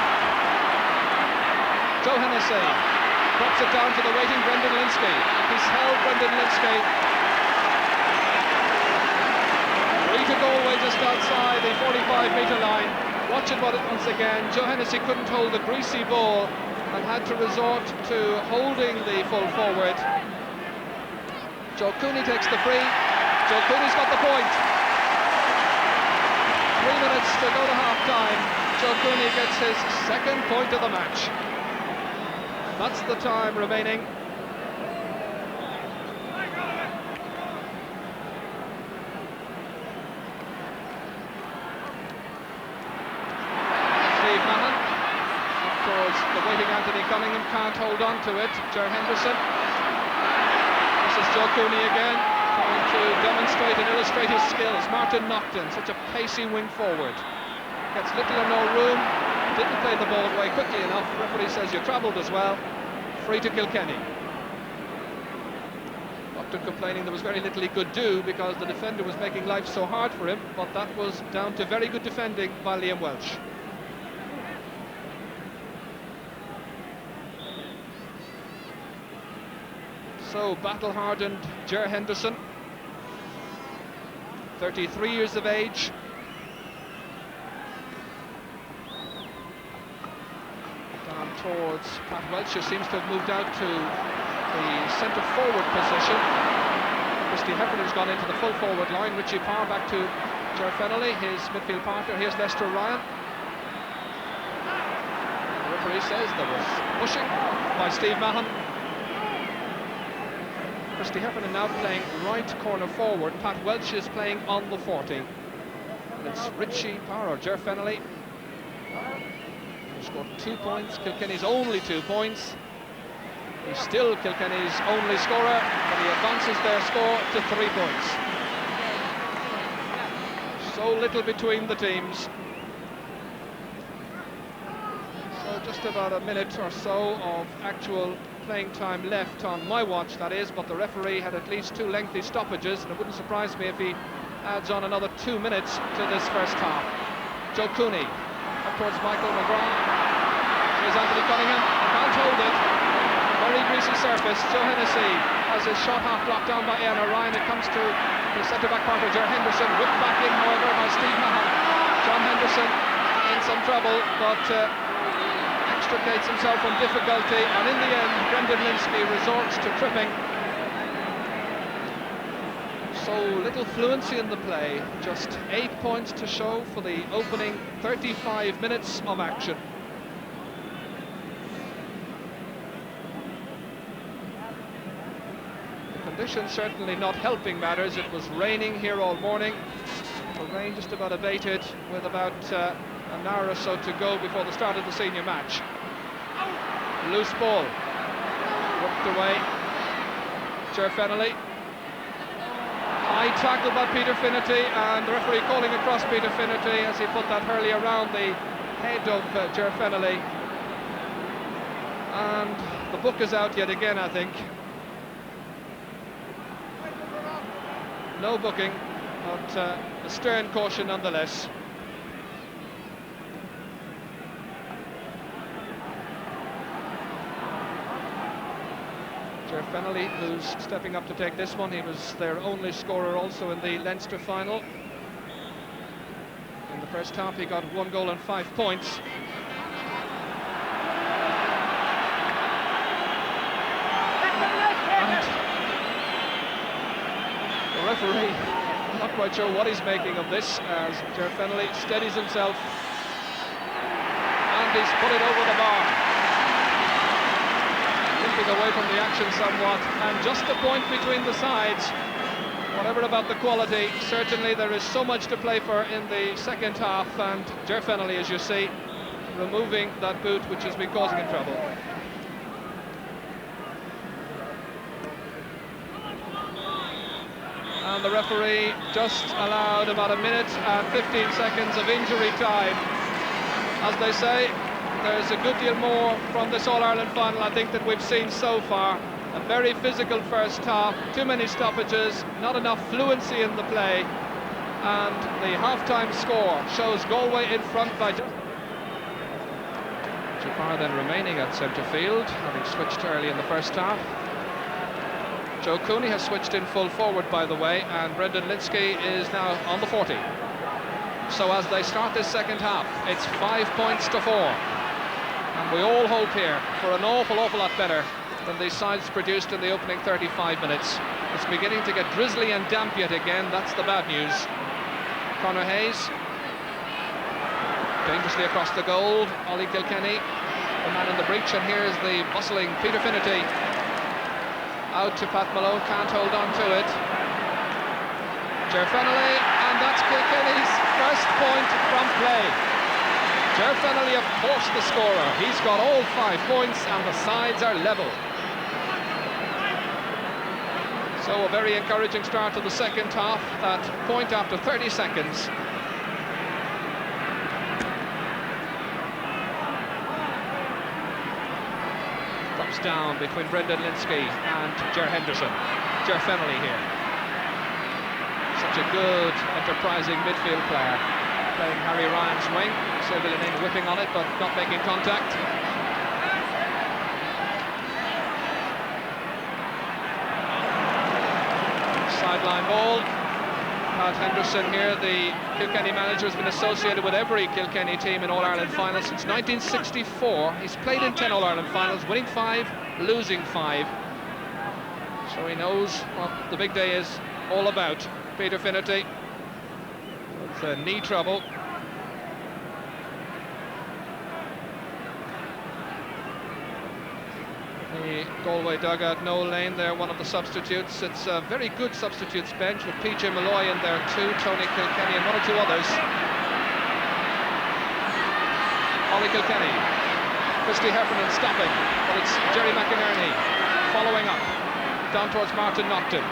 S1: Joe Hennessy drops it down to the waiting Brendan Linsky. He's held Brendan Linsky. Free to Galway just outside the 45-metre line. Watch it once again. Joe Hennessy couldn't hold the greasy ball and had to resort to holding the full forward. Joe Cooney takes the free. Joe Cooney's got the point. 3 minutes to go to half-time. Joe Cooney gets his second point of the match. That's the time remaining. Steve Mahon up towards the waiting Anthony Cunningham, can't hold on to it. Ger Henderson. This is Joe Cooney again, trying to demonstrate and illustrate his skills. Martin Nocton, such a pacey wing forward. Gets little or no room, didn't play the ball away quickly enough. Referee says you travelled as well. Free to Kilkenny. Nocton complaining there was very little he could do because the defender was making life so hard for him, but that was down to very good defending by Liam Welsh. So, battle-hardened Ger Henderson, 33 years of age, towards Pat Welch, who seems to have moved out to the centre forward position. Christy Hefferner's gone into the full forward line. Richie Parr back to Ger Fennelly, his midfield partner. Here's Lester Ryan. The referee says there was pushing by Steve Mahon. Christy Heffernan now playing right corner forward. Pat Welch is playing on the 40. And it's Richie Parr or Ger Fennelly who scored 2 points. Kilkenny's only 2 points. He's still Kilkenny's only scorer, but he advances their score to 3 points. So little between the teams. So just about a minute or so of actual playing time left on my watch, that is, but the referee had at least 2 lengthy stoppages, and it wouldn't surprise me if he adds on another 2 minutes to this first half. Joe Cooney up towards Michael McGrath. Here's Anthony Cunningham, can't hold it. Very greasy surface. Joe Hennessy has his shot half blocked down by Ian O'Ryan. It comes to the centre-back partner, Ger Henderson, whipped back in, however, by Steve Mahon. John Henderson in some trouble, but extricates himself from difficulty, and in the end, Brendan Linsky resorts to tripping. So little fluency in the play, just 8 points to show for the opening 35 minutes of action. Conditions certainly not helping matters. It was raining here all morning. The rain just about abated with about an hour or so to go before the start of the senior match. Loose ball, worked away. Ger Fennelly. High tackle by Peter Finnerty, and the referee calling across Peter Finnerty as he put that hurley around the head of Ger Fennelly. And the book is out yet again, I think. No booking, but a stern caution nonetheless. Ger Fennelly, who's stepping up to take this one. He was their only scorer also in the Leinster final. In the first half he got 1 goal and 5 points. The referee, I'm not quite sure what he's making of this, as Ger Fennelly steadies himself, and he's put it over the bar, limping away from the action somewhat, and just a point between the sides. Whatever about the quality, certainly there is so much to play for in the second half, and Ger Fennelly, as you see, removing that boot which has been causing him trouble. And the referee just allowed about a minute and 15 seconds of injury time. As they say, there's a good deal more from this All-Ireland final, I think, than we've seen so far. A very physical first half, too many stoppages, not enough fluency in the play, and the half-time score shows Galway in front by just... Jafar then remaining at centre field, having switched early in the first half. Joe Cooney has switched in full forward, by the way, and Brendan Linsky is now on the 40. So as they start this second half, it's 5 points to 4. And we all hope here for an awful lot better than the sides produced in the opening 35 minutes. It's beginning to get drizzly and damp yet again. That's the bad news. Conor Hayes, dangerously across the goal. Ollie Kilkenny, the man in the breach, and here's the bustling Peter Finnerty. Out to Pat Malone, can't hold on to it. Ger Fennelly, and that's Kilkenny's first point from play. Ger Fennelly, of course, the scorer. He's got all 5 points, and the sides are level. So a very encouraging start to the second half. That point after 30 seconds. Drops down between Brendan Linsky and Ger Henderson. Ger Fennelly here. Such a good, enterprising midfield player. Playing Harry Ryan's wing. Sylvie Lenine whipping on it, but not making contact. Sideline ball. Pat Henderson here, the Kilkenny manager, has been associated with every Kilkenny team in All-Ireland finals since 1964. He's played in 10 All-Ireland finals, winning 5, losing 5. So he knows what the big day is all about. Peter Finnerty with knee trouble. The Galway dugout, Noel Lane there, one of the substitutes. It's a very good substitutes bench with PJ Malloy in there too, Tony Kilkenny and one or two others. Ollie Kilkenny, Christy Heffernan stopping, but it's Jerry McInerney following up, down towards Martin Nocton,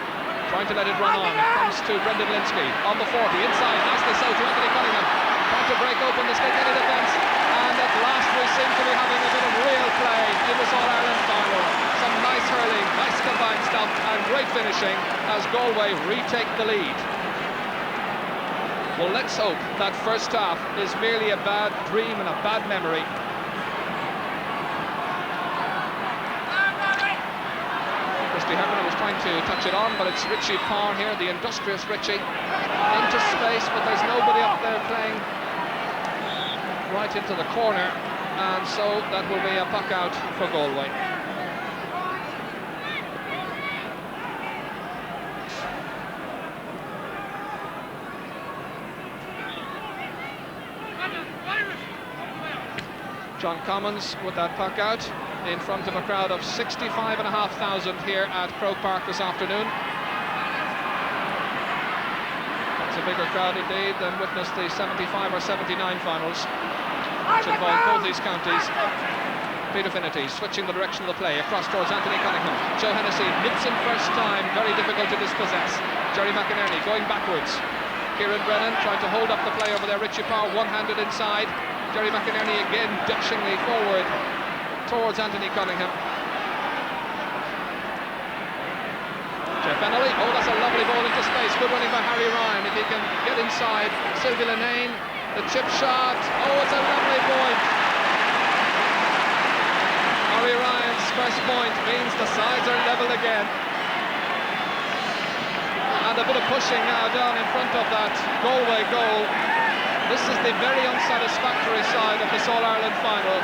S1: trying to let it run on. It comes to Brendan Linsky on the 40, inside, Ashley South to Anthony Cunningham, trying to break open this Kilkenny defence, and at last we seem to be having a bit of real play in this All-Ireland final. Some nice hurling, nice combined stuff, and great finishing as Galway retake the lead. Well, let's hope that first half is merely a bad dream and a bad memory. Christy Heffernan was trying to touch it on, but it's Richie Parr here, the industrious Richie, into space, but there's nobody up there playing right into the corner, and so that will be a puck out for Galway. John Commons with that puck out in front of a crowd of 65,500 here at Croke Park this afternoon. That's a bigger crowd indeed than witnessed the 75 or 79 finals, which involved both these counties. Peter Finnerty switching the direction of the play across towards Anthony Cunningham. Joe Hennessy nips in first time, very difficult to dispossess. Jerry McInerney going backwards. Kieran Brennan trying to hold up the play over there. Richie Parr one-handed inside. Jerry McInerney again dashingly forward towards Anthony Cunningham. Jeff Fennelly, oh, that's a lovely ball into space. Good running by Harry Ryan. If he can get inside, Sylvie Lenane, the chip shot. Oh, it's a lovely point. Harry Ryan's first point means the sides are level again. And a bit of pushing now down in front of that Galway goal. This is the very unsatisfactory side of this All-Ireland final.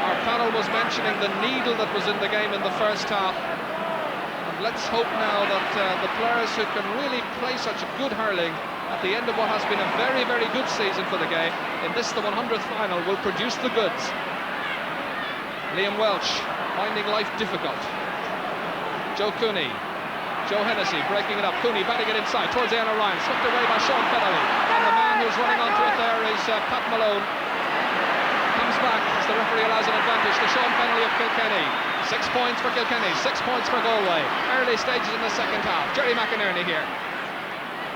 S1: Our panel was mentioning the needle that was in the game in the first half. And let's hope now that the players who can really play such good hurling at the end of what has been a very, very good season for the game, in this, the 100th final, will produce the goods. Liam Welch finding life difficult. Joe Cooney. Joe Hennessy breaking it up. Cooney batting it inside towards Anna Ryan. Swept away by Sean Fennelly. And the man who's running onto it there is Pat Malone. Comes back as the referee allows an advantage to Sean Fennelly of Kilkenny. 6 points for Kilkenny, 6 points for Galway. Early stages in the second half. Jerry McInerney here.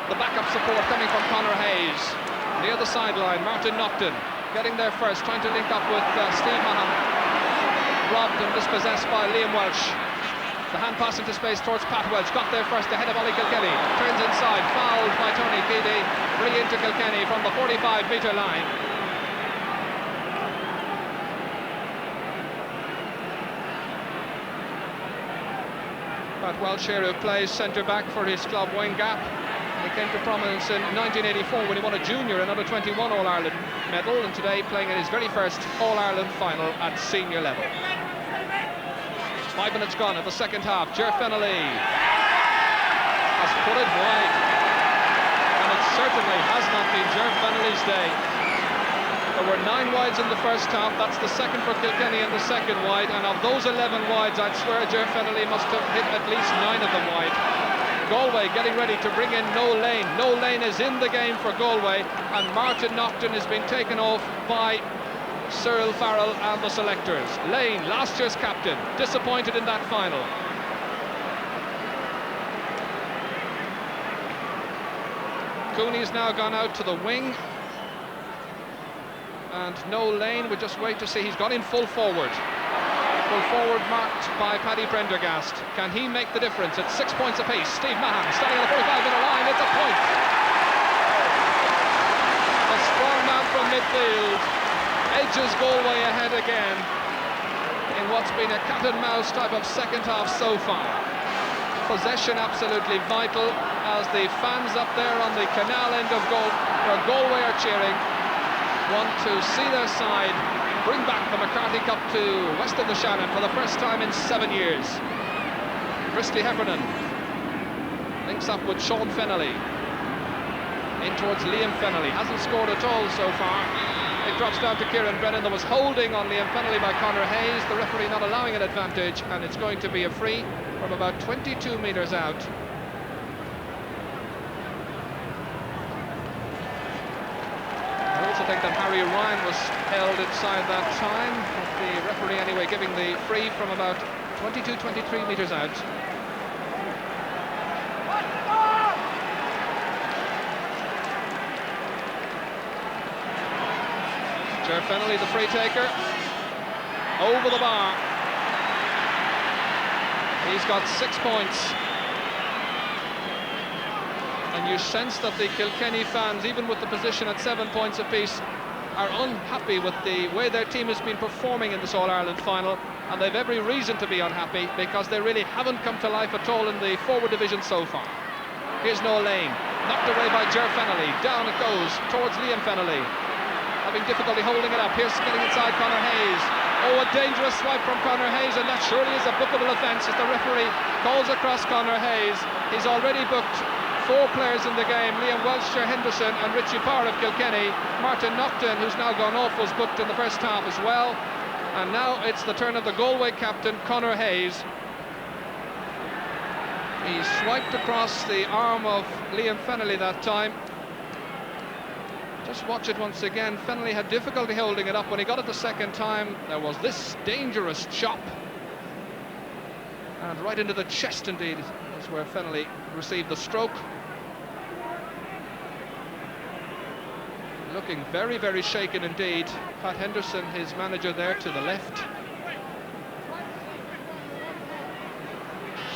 S1: The backup support coming from Conor Hayes. Near the sideline, Martin Nocton getting there first, trying to link up with Steve Mahon. Robbed and dispossessed by Liam Welch. The hand pass into space towards Pat Welch, got there first ahead of Ollie Kilkenny, turns inside, fouled by Tony Keady, free into Kilkenny from the 45-metre line. Pat Welch here, who plays centre-back for his club Wayne Gap. He came to prominence in 1984 when he won a junior and under-21 All-Ireland medal, and today playing in his very first All-Ireland final at senior level. 5 minutes gone at the second half. Jer Fennelly has put it wide, and it certainly has not been Jer Fennelly's day. There were 9 wides in the first half. That's the second for Kilkenny and the second wide, and of those 11 wides, I'd swear Jer Fennelly must have hit at least 9 of them wide. Galway getting ready to bring in Noel Lane. Noel Lane is in the game for Galway, and Martin Nocton has been taken off by Cyril Farrell and the selectors. Lane, last year's captain, disappointed in that final. Cooney's now gone out to the wing, and Noel Lane, we just wait to see. He's gone in full forward. Full forward marked by Paddy Prendergast. Can he make the difference? It's 6 points apiece. Steve Mahon standing on the 45-metre line. It's a point. A strong man from midfield edges Galway ahead again in what's been a cat and mouse type of second half so far. possession absolutely vital, as the fans up there on the canal end of where Galway are cheering want to see their side bring back the McCarthy Cup to west of the Shannon for the first time in 7 years. Christy Heffernan links up with Sean Fennelly. In towards Liam Fennelly, hasn't scored at all so far. It drops down to Kieran Brennan. There was holding on Liam Fennelly by Conor Hayes, the referee not allowing an advantage, and it's going to be a free from about 22 metres out. I also think that Harry Ryan was held inside that time, the referee anyway giving the free from about 22-23 metres out. Ger Fennelly, the free taker, over the bar. He's got 6 points. And you sense that the Kilkenny fans, even with the position at 7 points apiece, are unhappy with the way their team has been performing in this All-Ireland final, and they've every reason to be unhappy because they really haven't come to life at all in the forward division so far. Here's Noel Lane, knocked away by Ger Fennelly. Down it goes towards Liam Fennelly, having difficulty holding it up. Here's getting inside Conor Hayes. Oh, a dangerous swipe from Conor Hayes, and that surely is a bookable offence as the referee calls across Conor Hayes. He's already booked 4 players in the game: Liam Welsh, Ger Henderson and Richie Power of Kilkenny. Martin Nocton, who's now gone off, was booked in the first half as well. And now it's the turn of the Galway captain, Conor Hayes. He swiped across the arm of Liam Fennelly that time. Just watch it once again. Fennelly had difficulty holding it up. When he got it the second time, there was this dangerous chop. And right into the chest, indeed, is where Fennelly received the stroke. Looking very, very shaken indeed. Pat Henderson, his manager, there to the left.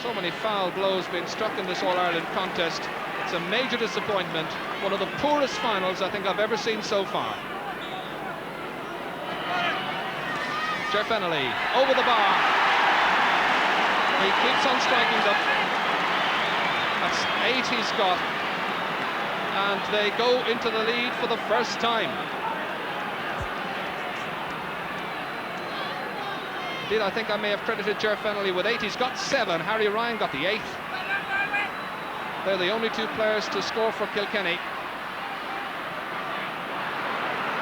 S1: So many foul blows being struck in this All-Ireland contest. It's a major disappointment. One of the poorest finals I think I've ever seen so far. Ger Fennelly over the bar. He keeps on striking them. That's 8 he's got. And they go into the lead for the first time. Indeed, I think I may have credited Ger Fennelly with 8. He's got 7. Harry Ryan got the 8th. They're the only 2 players to score for Kilkenny.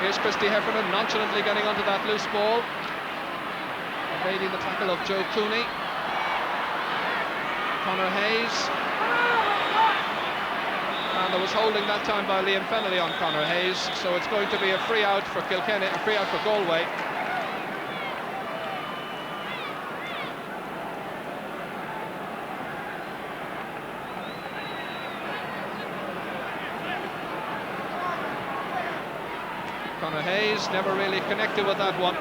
S1: Here's Christy Heffernan nonchalantly getting onto that loose ball, evading the tackle of Joe Cooney. Conor Hayes. And there was holding that time by Liam Fennelly on Conor Hayes, so it's going to be a free out for Kilkenny, a free out for Galway. Conor Hayes never really connected with that one.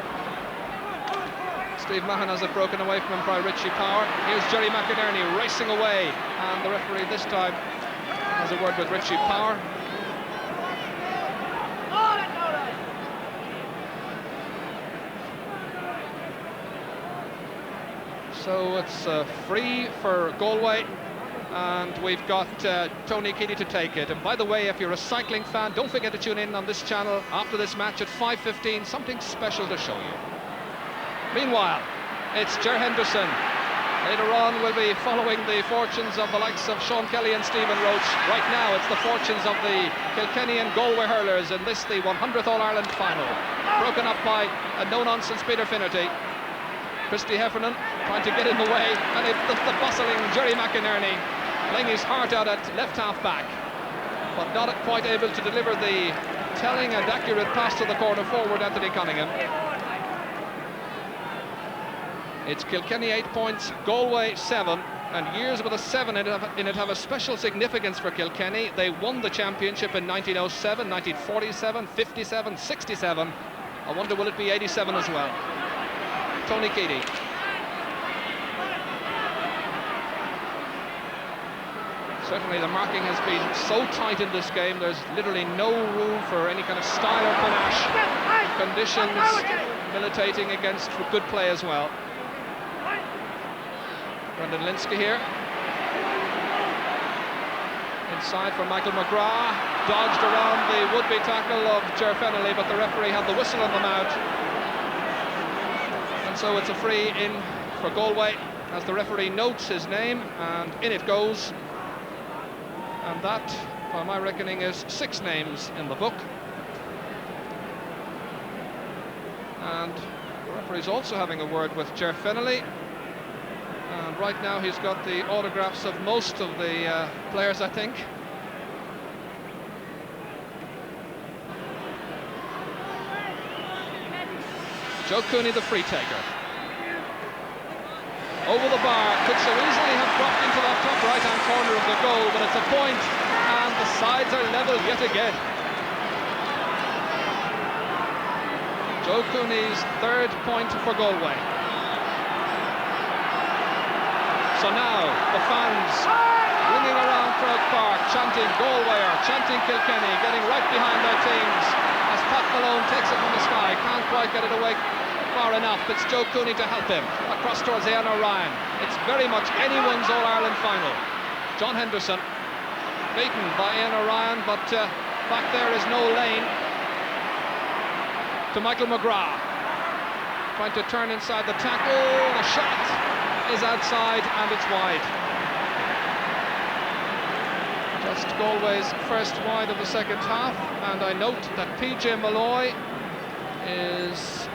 S1: Steve Mahan has it broken away from him by Richie Power. Here's Jerry McInerney racing away, and the referee this time has a word with Richie Power. So it's free for Galway, and we've got Tony Keady to take it. And by the way, if you're a cycling fan, don't forget to tune in on this channel after this match at 5:15. Something special to show you. Meanwhile, it's Ger Henderson. Later on, we'll be following the fortunes of the likes of Sean Kelly and Stephen Roach. Right now, it's the fortunes of the Kilkenny and Galway hurlers in this, the 100th All-Ireland final. Broken up by a no-nonsense Peter Finnerty. Christy Heffernan trying to get in the way, and the bustling Jerry McInerney laying his heart out at left half back, but not quite able to deliver the telling and accurate pass to the corner forward, Anthony Cunningham. It's Kilkenny 8 points, Galway 7, and years with a 7 in it have a special significance for Kilkenny. They won the championship in 1907, 1947, 57, 67. I wonder will it be 87 as well. Tony Keady. Certainly the marking has been so tight in this game, there's literally no room for any kind of style or panache. Conditions militating against good play as well. Brendan Linsky here. Inside for Michael McGrath, dodged around the would-be tackle of Ger Fennelly, but the referee had the whistle on them out. And so it's a free in for Galway, as the referee notes his name, and in it goes. And that, by my reckoning, is 6 names in the book. And the referee's also having a word with Ger Fennelly. And right now he's got the autographs of most of the players, I think. Joe Cooney, the free taker. Over the bar, could so easily have dropped into that top right-hand corner of the goal, but it's a point, and the sides are level yet again. Joe Cooney's 3rd point for Galway. So now the fans ringing around Croke Park, chanting Galway or chanting Kilkenny, getting right behind their teams as Pat Malone takes it from the sky. Can't quite get it away far enough. It's Joe Cooney to help him across towards Ian O'Ryan. It's very much anyone's All-Ireland final. John Henderson beaten by Ian O'Ryan, but back there is no lane to Michael McGrath, trying to turn inside the tackle. The shot is outside and it's wide. Just Galway's first wide of the second half, and I note that PJ Malloy is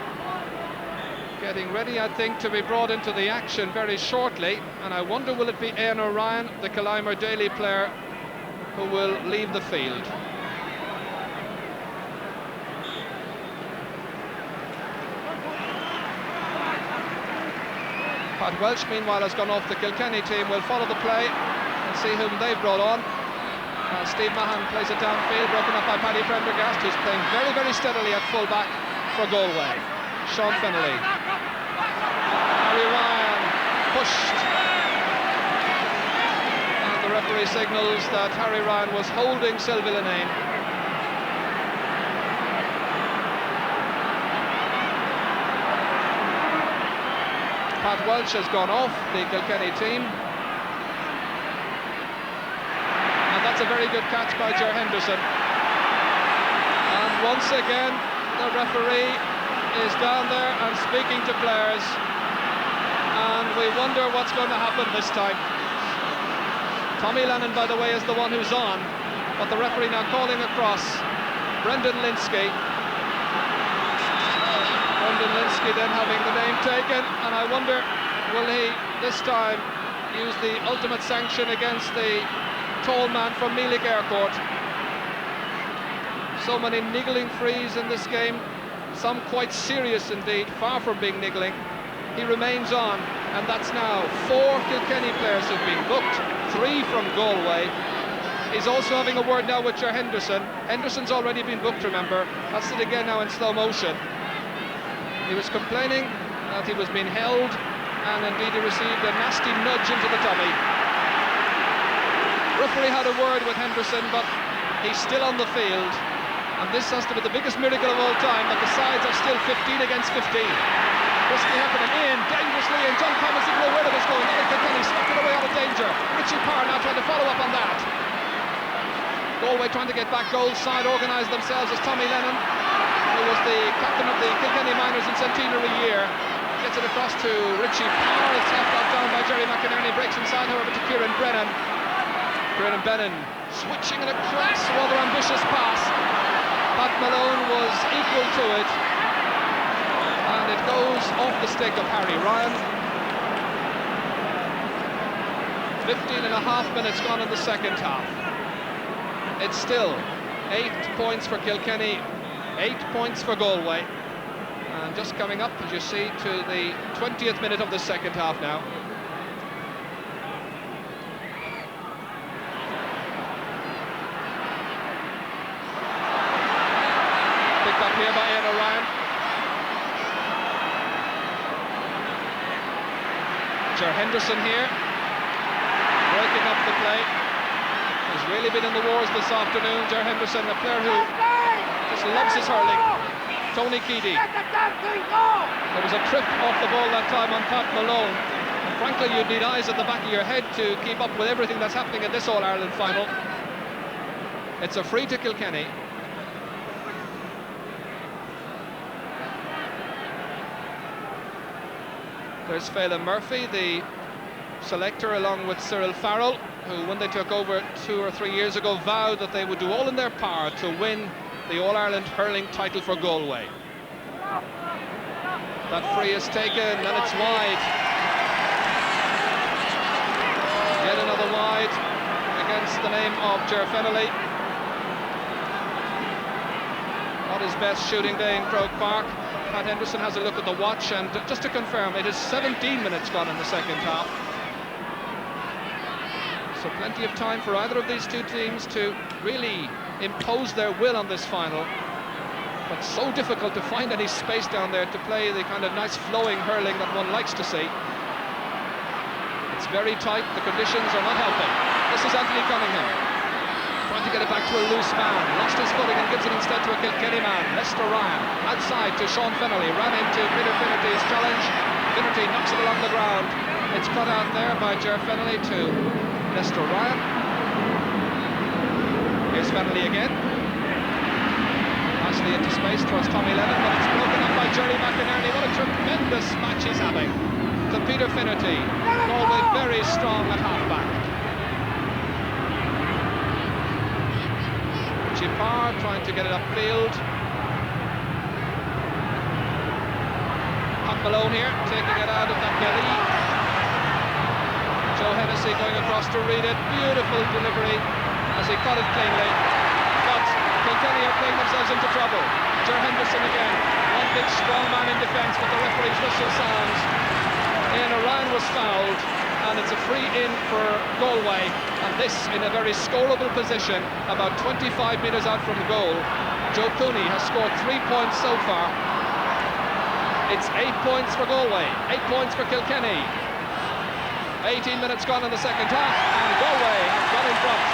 S1: getting ready, I think, to be brought into the action very shortly, and I wonder will it be Ian O'Ryan, the Killimer Daly player, who will leave the field. Pat Welch, meanwhile, has gone off the Kilkenny team. We'll follow the play and see whom they've brought on. Steve Mahan plays it downfield, broken up by Paddy Prendergast, who's playing very, very steadily at full-back for Galway. Sean Fennelly. Harry Ryan pushed. And the referee signals that Harry Ryan was holding Sylvie Linnane. Pat Welch has gone off the Kilkenny team. And that's a very good catch by Ger Henderson. And once again, the referee is down there and speaking to players. And we wonder what's going to happen this time. Tommy Lennon, by the way, is the one who's on. But the referee now calling across. Brendan Linsky. Brendan Linsky then having the name taken, and I wonder, will he this time use the ultimate sanction against the tall man from Meelick Aircourt? So many niggling frees in this game, some quite serious indeed, far from being niggling. He remains on, and that's now 4 Kilkenny players who've been booked, 3 from Galway. He's also having a word now with Ger Henderson. Henderson's already been booked, remember. That's it again now in slow motion. He was complaining that he was being held, and indeed he received a nasty nudge into the tummy. Referee had a word with Henderson, but he's still on the field, and this has to be the biggest miracle of all time, that the sides are still 15 against 15. Risky happening in, dangerously, and John Thomas didn't know where it was going. Kilkenny swept it away out of danger. Richie Parr now trying to follow up on that. Galway trying to get back goals, side organised themselves as Tommy Lennon, who was the captain of the Kilkenny Miners in centenary year, gets it across to Richie Parr. It's left out down by Jerry McInerney, breaks inside, however, to Kieran Brennan. Kieran Brennan switching it across, rather ambitious pass. Pat Malone was equal to it, and it goes off the stick of Harry Ryan. 15 and a half minutes gone in the second half. It's still 8 points for Kilkenny, 8 points for Galway, and just coming up, as you see, to the 20th minute of the second half now. Picked up here by Ian O'Ryan. Ger Henderson here, breaking up the play. He's really been in the wars this afternoon. Ger Henderson, a player who just loves his hurling. Tony Keady. There was a trip off the ball that time on Pat Malone. And frankly, you'd need eyes at the back of your head to keep up with everything that's happening in this All-Ireland final. It's a free to Kilkenny. There's Phelan Murphy, the selector, along with Cyril Farrell, who, when they took over 2 or 3 years ago, vowed that they would do all in their power to win the All-Ireland hurling title for Galway. That free is taken, and it's wide. Yet another wide against the name of Ger Fennelly. On his best shooting day in Croke Park. Pat Henderson has a look at the watch, and just to confirm, it is 17 minutes gone in the second half. So plenty of time for either of these two teams to really impose their will on this final. But so difficult to find any space down there to play the kind of nice flowing hurling that one likes to see. It's very tight, the conditions are not helping. This is Anthony Cunningham trying to get it back to a loose man, lost his footing and gives it instead to a Kilkenny man, Lester Ryan, outside to Sean Fennelly, ran into Peter Finnerty's challenge. Finnerty knocks it along the ground. It's cut out there by Ger Fennelly to Lester Ryan. Here's Fennelly again. Nicely into space towards Tommy Lennon, but it's broken up by Jerry McInerney. What a tremendous match he's having. To Peter Finnerty, Galway very strong at half-back. Parr trying to get it upfield. Pat Malone here, taking it out of that belly. Joe Hennessy going across to read it. Beautiful delivery as he cut it cleanly. But Kilkenny are playing themselves into trouble. Ger Henderson again. One big strong man in defence, but the referee's whistle sounds. Ian O'Ryan was fouled, and it's a free in for Galway, and this in a very scoreable position, about 25 metres out from the goal. Joe Cooney has scored 3 points so far. It's 8 points for Galway, 8 points for Kilkenny. 18 minutes gone in the second half, and Galway have got in front.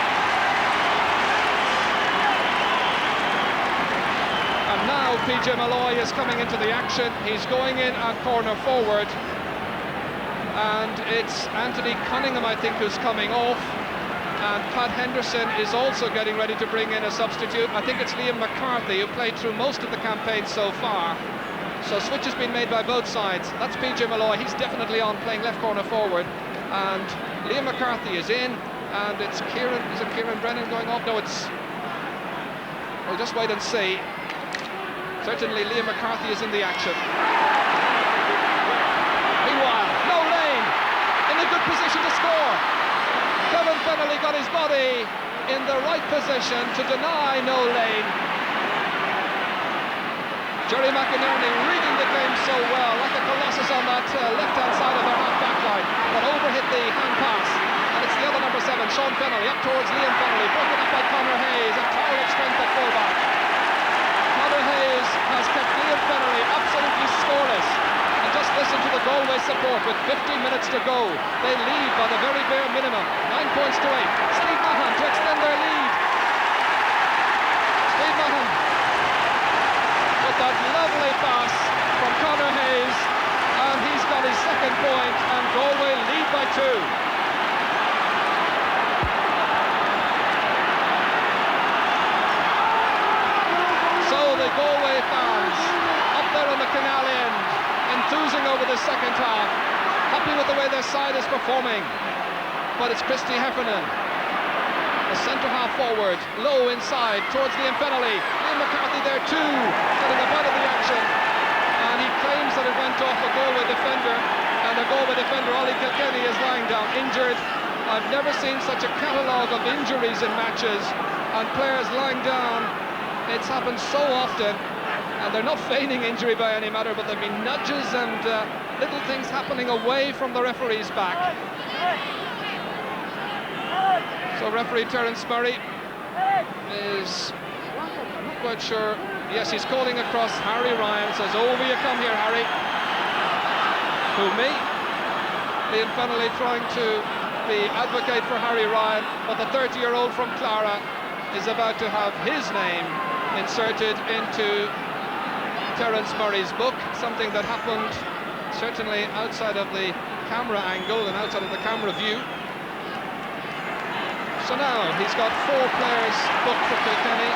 S1: And now PJ Malloy is coming into the action. He's going in at corner forward. And it's Anthony Cunningham, I think, who's coming off. And Pat Henderson is also getting ready to bring in a substitute. I think it's Liam McCarthy, who played through most of the campaign so far. So switch has been made by both sides. That's PJ Malloy, he's definitely on, playing left corner forward. And Liam McCarthy is in, and it's Kieran, is it Kieran Brennan going off? No, it's... We'll just wait and see. Certainly Liam McCarthy is in the action. Meanwhile, in a good position to score. Kevin Fennelly got his body in the right position to deny no lane. Jerry McInerney reading the game so well, like a colossus on that left-hand side of their half-back line, but overhit the hand pass. And it's the other number 7, Sean Fennelly, up towards Liam Fennelly, broken up by Conor Hayes, a tower of strength at fullback. Conor Hayes has kept Liam Fennelly absolutely scoreless. And just listen to the Galway support with 15 minutes to go. They lead by the very bare minimum, 9 points to 8. Steve Mahan to extend their lead. Steve Mahan with that lovely pass from Conor Hayes, and he's got his second point, and Galway lead by 2. So the Galway fans up there on the canal end, enthusing over the second half, happy with the way their side is performing. But it's Christy Heffernan, the centre half forward, low inside towards Liam Fennelly. Liam McCarthy there too, getting a bite of the action, and he claims that it went off a Galway defender, and the Galway defender Ollie Kilkenny is lying down injured. I've never seen such a catalogue of injuries in matches and players lying down. It's happened so often. And they're not feigning injury by any matter, but there've been nudges and little things happening away from the referee's back. So referee Terence Murray is not quite sure. Yes, he's calling across Harry Ryan, says, over you come here, Harry. Who, me? Liam Fennelly trying to be advocate for Harry Ryan, but the 30-year-old from Clara is about to have his name inserted into Terence Murray's book, something that happened certainly outside of the camera angle and outside of the camera view. So now he's got 4 players booked for Kilkenny.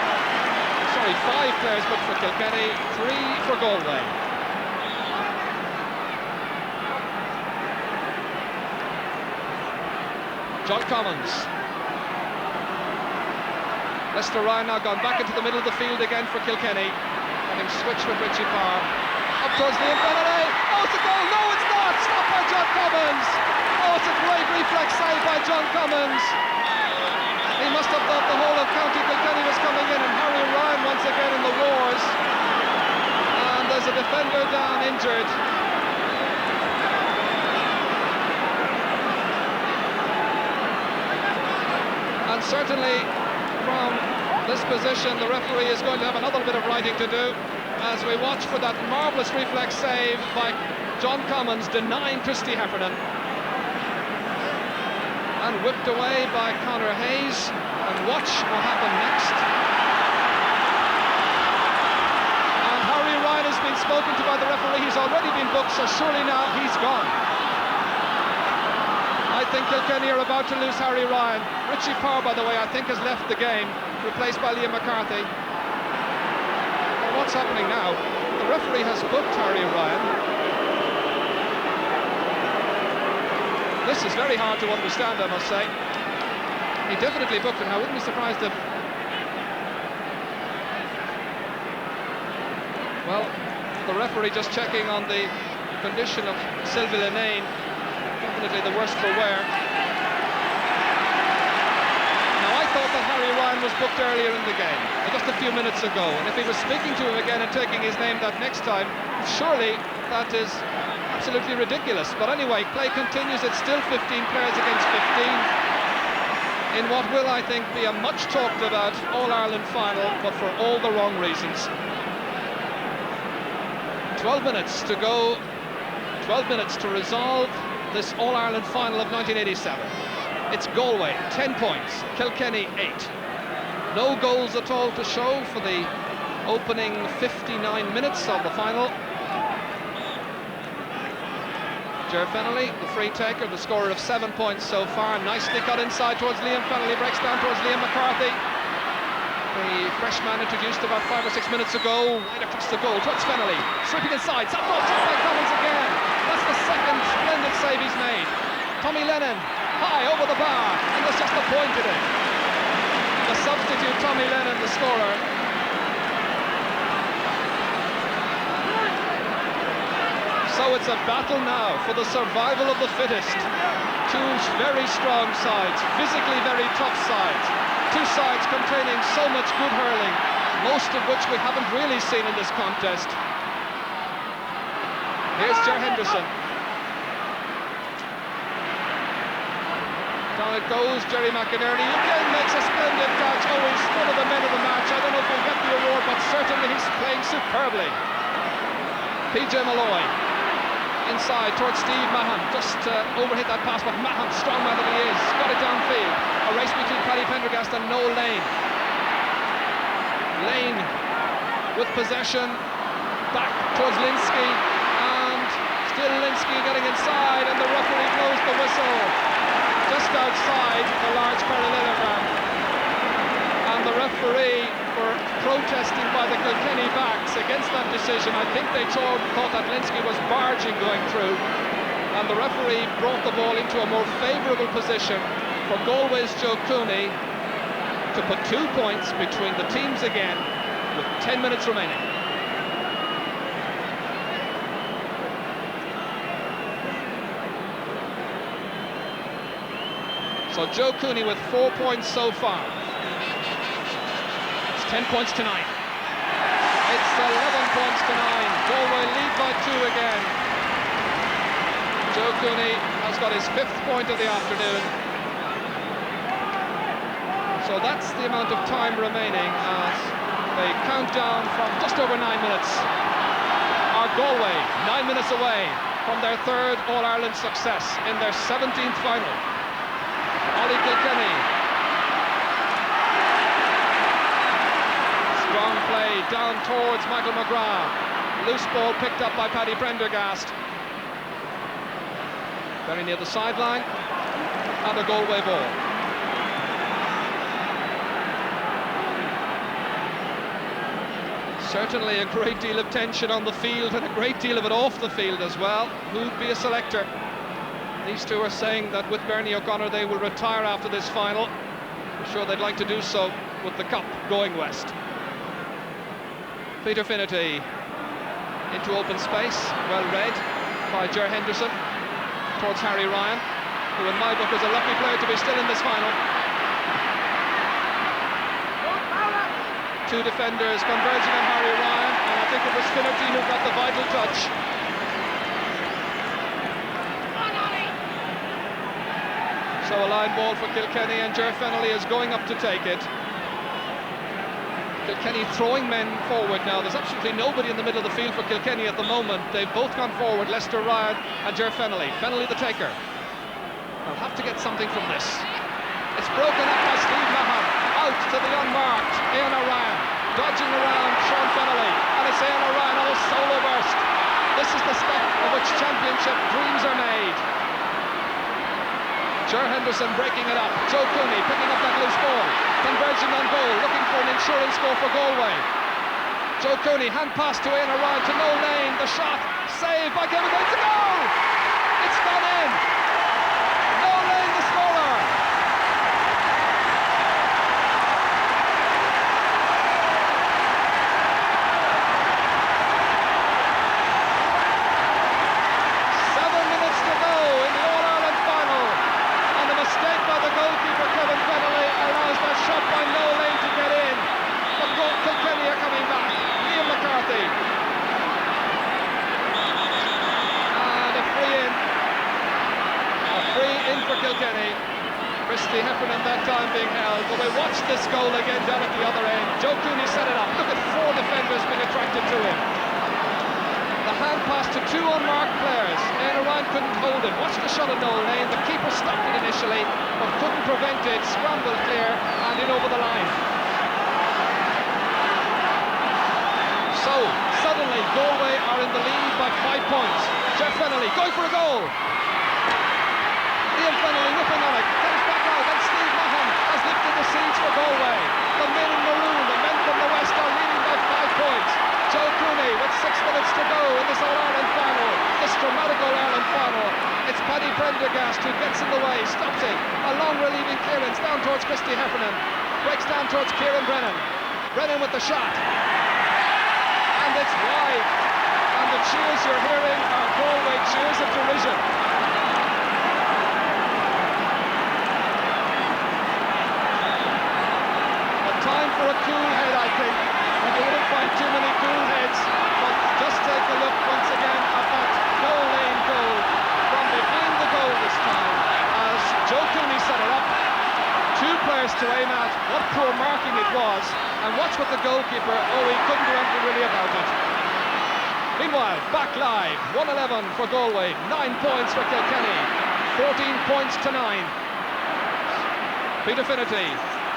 S1: Sorry, 5 players booked for Kilkenny, 3 for Galway. John Commons. Lester Ryan now gone back into the middle of the field again for Kilkenny. Having switched with Richie Parr. Up towards Liam Fennelly. Oh, it's a goal! No, it's not! Stopped by John Commons! Oh, it's a great reflex save by John Commons. He must have thought the whole of County Kilkenny was coming in, and Harry Ryan once again in the wars. And there's a defender down injured. And certainly from this position the referee is going to have another bit of writing to do as we watch for that marvellous reflex save by John Commons, denying Christy Heffernan, and whipped away by Conor Hayes. And watch what happened next. And Harry Ryan has been spoken to by the referee. He's already been booked, so surely now he's gone. I think Kilkenny are about to lose Harry Ryan. Richie Parr, by the way, I think has left the game, replaced by Liam McCarthy. Well, what's happening now? The referee has booked Harry Ryan. This is very hard to understand, I must say. He definitely booked him. I wouldn't be surprised if... Well, the referee just checking on the condition of Sylvie Linane. Definitely the worst for wear. Now, I thought that Harry Ryan was booked earlier in the game, just a few minutes ago, and if he was speaking to him again and taking his name that next time, surely that is absolutely ridiculous. But anyway, play continues. It's still 15 players against 15 in what will, I think, be a much talked about All-Ireland final, but for all the wrong reasons. 12 minutes to go, 12 minutes to resolve this All-Ireland final of 1987. It's Galway, 10 points, Kilkenny, 8. No goals at all to show for the opening 59 minutes of the final. Ger Fennelly, the free taker, the scorer of 7 points so far. Nicely cut inside towards Liam Fennelly, breaks down towards Liam McCarthy. The freshman introduced about 5 or 6 minutes ago, right across the goal towards Fennelly. Sweeping inside, shot ball by Commons again. That's the second splendid save he's made. Tommy Lennon, high over the bar, and there's just a point in it. The substitute, Tommy Lennon, the scorer. So it's a battle now for the survival of the fittest. Two very strong sides, physically very tough sides. Two sides containing so much good hurling, most of which we haven't really seen in this contest. Here's Ger Henderson. Down it goes, Jerry McInerney again makes a splendid catch. Oh, he's one of the men of the match. I don't know if he'll get the award, but certainly he's playing superbly. PJ Malloy. Inside towards Steve Mahan, just overhit that pass, but Mahan, strong man that he is, got it downfield. A race between Paddy Pendergast and Noel Lane. Lane with possession, back towards Linsky, and still Linsky getting inside, and the referee blows the whistle just outside the large parallelogram. And the referee, for protesting by the Kilkenny backs against that decision, I think they thought that Linsky was barging going through, and the referee brought the ball into a more favourable position for Galway's Joe Cooney to put 2 points between the teams again with 10 minutes remaining. So Joe Cooney with 4 points so far. 10 points to 9. It's 11 points to 9. Galway lead by 2 again. Joe Cooney has got his 5th point of the afternoon. So that's the amount of time remaining as they count down from just over 9 minutes. Are Galway 9 minutes away from their 3rd All-Ireland success in their 17th final. Ollie Kilkenny. Strong play down towards Michael McGrath. Loose ball picked up by Paddy Prendergast. Very near the sideline. And a Galway ball. Certainly a great deal of tension on the field and a great deal of it off the field as well. Who'd be a selector? These two are saying that with Bernie O'Connor they will retire after this final. I'm sure they'd like to do so with the cup going west. Peter Finnerty into open space, well read by Ger Henderson towards Harry Ryan, who in my book is a lucky player to be still in this final. Two defenders converging on Harry Ryan, and I think it was Finnerty who got the vital touch. So a line ball for Kilkenny, and Ger Fennelly is going up to take it. Kilkenny throwing men forward now. There's absolutely nobody in the middle of the field for Kilkenny at the moment. They've both gone forward, Lester Ryan and Ger Fennelly. Fennelly the taker. They'll have to get something from this. It's broken up by Steve Mahan. Out to the unmarked Ian O'Ryan. Dodging around Sean Fennelly. And it's Ian O'Ryan on a solo burst. This is the step of which championship dreams are made. Ger Henderson breaking it up. Joe Cooney picking up that loose ball. Converging on goal, looking for an insurance goal for Galway. Joe Cooney, hand pass to Ian O'Ryan to Noel Lane. The shot, saved by Kevin Lane. It's a goal! It's gone in! Noel Lane, the scorer! Kilkenny. Christy Heffernan that time being held, but we watched this goal again down at the other end. Joe Cooney set it up. Look at four defenders being attracted to him. The hand pass to two unmarked players. Ian O'Ryan couldn't hold it. Watch the shot of Noel Lane. The keeper stopped it initially, but couldn't prevent it. Scrambled clear and in over the line. So suddenly Galway are in the lead by 5 points. Jeff Fennelly going for a goal. Ian Fennelly whipping on it, comes back out, and Steve Mahan has lifted the siege for Galway. The men in maroon, the men from the west are leading by 5 points. Joe Cooney with 6 minutes to go in this All-Ireland final, this dramatic All-Ireland final. It's Paddy Prendergast who gets in the way, stops it. A long relieving clearance down towards Christy Heffernan, breaks down towards Kieran Brennan. Brennan with the shot, and it's wide. And the cheers you're hearing are Galway cheers of derision. For a cool head, I think, and you wouldn't find too many cool heads, but just take a look once again at that Noel Lane goal from behind the goal this time as Joe Cooney set it up. Two players to aim at. What poor marking it was, and watch what the goalkeeper, he couldn't do anything really about it. Meanwhile, back live, 1-11 for Galway, 9 points for Kilkenny, 14 points to 9. Peter Finnerty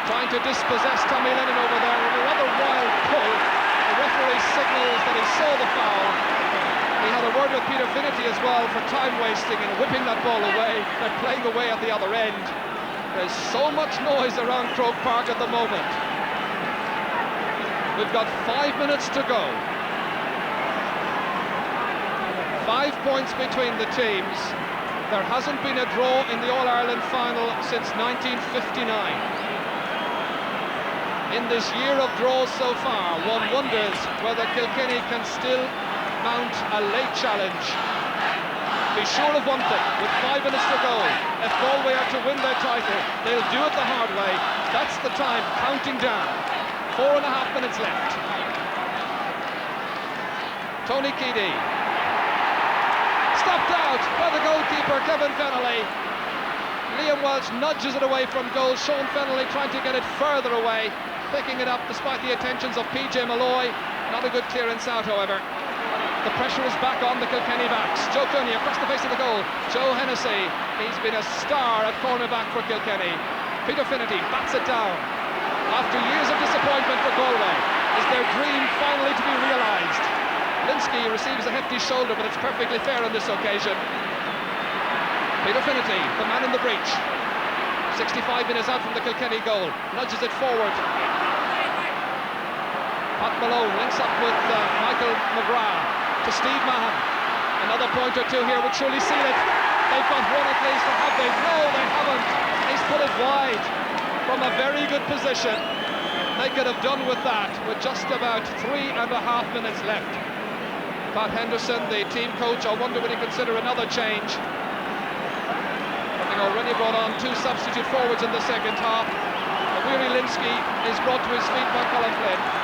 S1: trying to dispossess Tommy Lennon over there with a rather wild pull. The referee signals that he saw the foul. He had a word with Peter Finnerty as well for time wasting and whipping that ball away. They're playing away at the other end. There's so much noise around Croke Park at the moment. We've got 5 minutes to go. 5 points between the teams. There hasn't been a draw in the All-Ireland final since 1959. In this year of draws so far, one wonders whether Kilkenny can still mount a late challenge. Be sure of one thing, with 5 minutes to go, if Galway are to win their title, they'll do it the hard way. That's the time counting down. 4.5 minutes left. Tony Keady. Stopped out by the goalkeeper, Kevin Fennelly. Liam Welch nudges it away from goal. Sean Fennelly trying to get it further away. Picking it up despite the attentions of PJ Malloy. Not a good clearance out, however. The pressure is back on the Kilkenny backs. Joe Cooney across the face of the goal. Joe Hennessy, he's been a star at cornerback for Kilkenny. Peter Finnerty bats it down. After years of disappointment for Galway, is their dream finally to be realised? Linsky receives a hefty shoulder, but it's perfectly fair on this occasion. Peter Finnerty, the man in the breach. 65 minutes out from the Kilkenny goal, nudges it forward. Pat Malone links up with Michael McGrath to Steve Mahan. Another point or two here would surely seal it. They've got one at least, or have they? No, they haven't. He's put it wide from a very good position. They could have done with that with just about 3.5 minutes left. Pat Henderson, the team coach, I wonder would he consider another change. Having already brought on 2 substitute forwards in the second half. Weary Linsky is brought to his feet by Colin Flynn.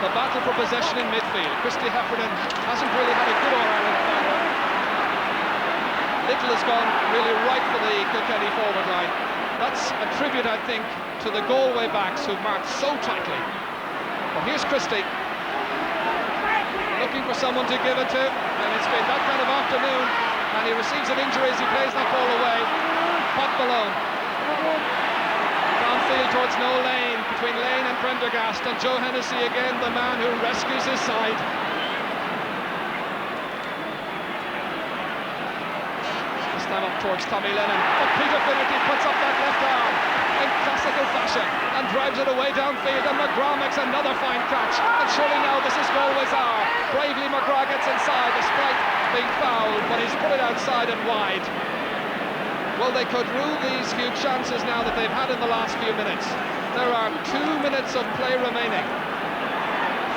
S1: The battle for possession in midfield. Christy Heffernan hasn't really had a good All-Ireland final. Little has gone really right for the Kilkenny forward line. That's a tribute, I think, to the Galway backs who marked so tightly. But here's Christy, looking for someone to give it to, and it's been that kind of afternoon, and he receives an injury as he plays that ball away. Pat Malone. Downfield towards Noel Lane, between Lane and Prendergast, and Joe Hennessy again, the man who rescues his side. This time up towards Tommy Lennon, but Peter Finnerty puts up that left arm in classical fashion and drives it away downfield, and McGrath makes another fine catch, and surely now this is Galway's hour. Bravely McGrath gets inside despite being fouled, but he's put it outside and wide. Well, they could rue these few chances now that they've had in the last few minutes. There are 2 minutes of play remaining.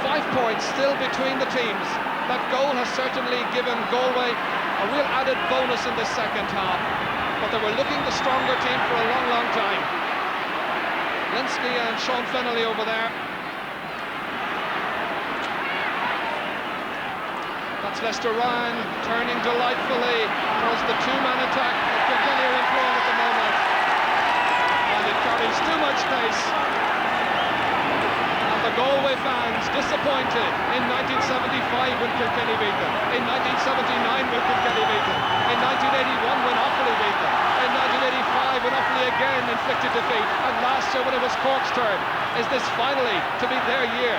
S1: 5 points still between the teams. That goal has certainly given Galway a real added bonus in the second half. But they were looking the stronger team for a long, long time. Linsky and Sean Fennelly over there. That's Lester Ryan turning delightfully towards the 2-man attack that Kilkenny are employing at the moment. And it carries too much pace. And the Galway fans disappointed in 1975 when Kilkenny beat them, in 1979 when Kilkenny beat them, in 1981 when Offaly beat them, in 1985 when Offaly again inflicted defeat, and last year when it was Cork's turn. Is this finally to be their year?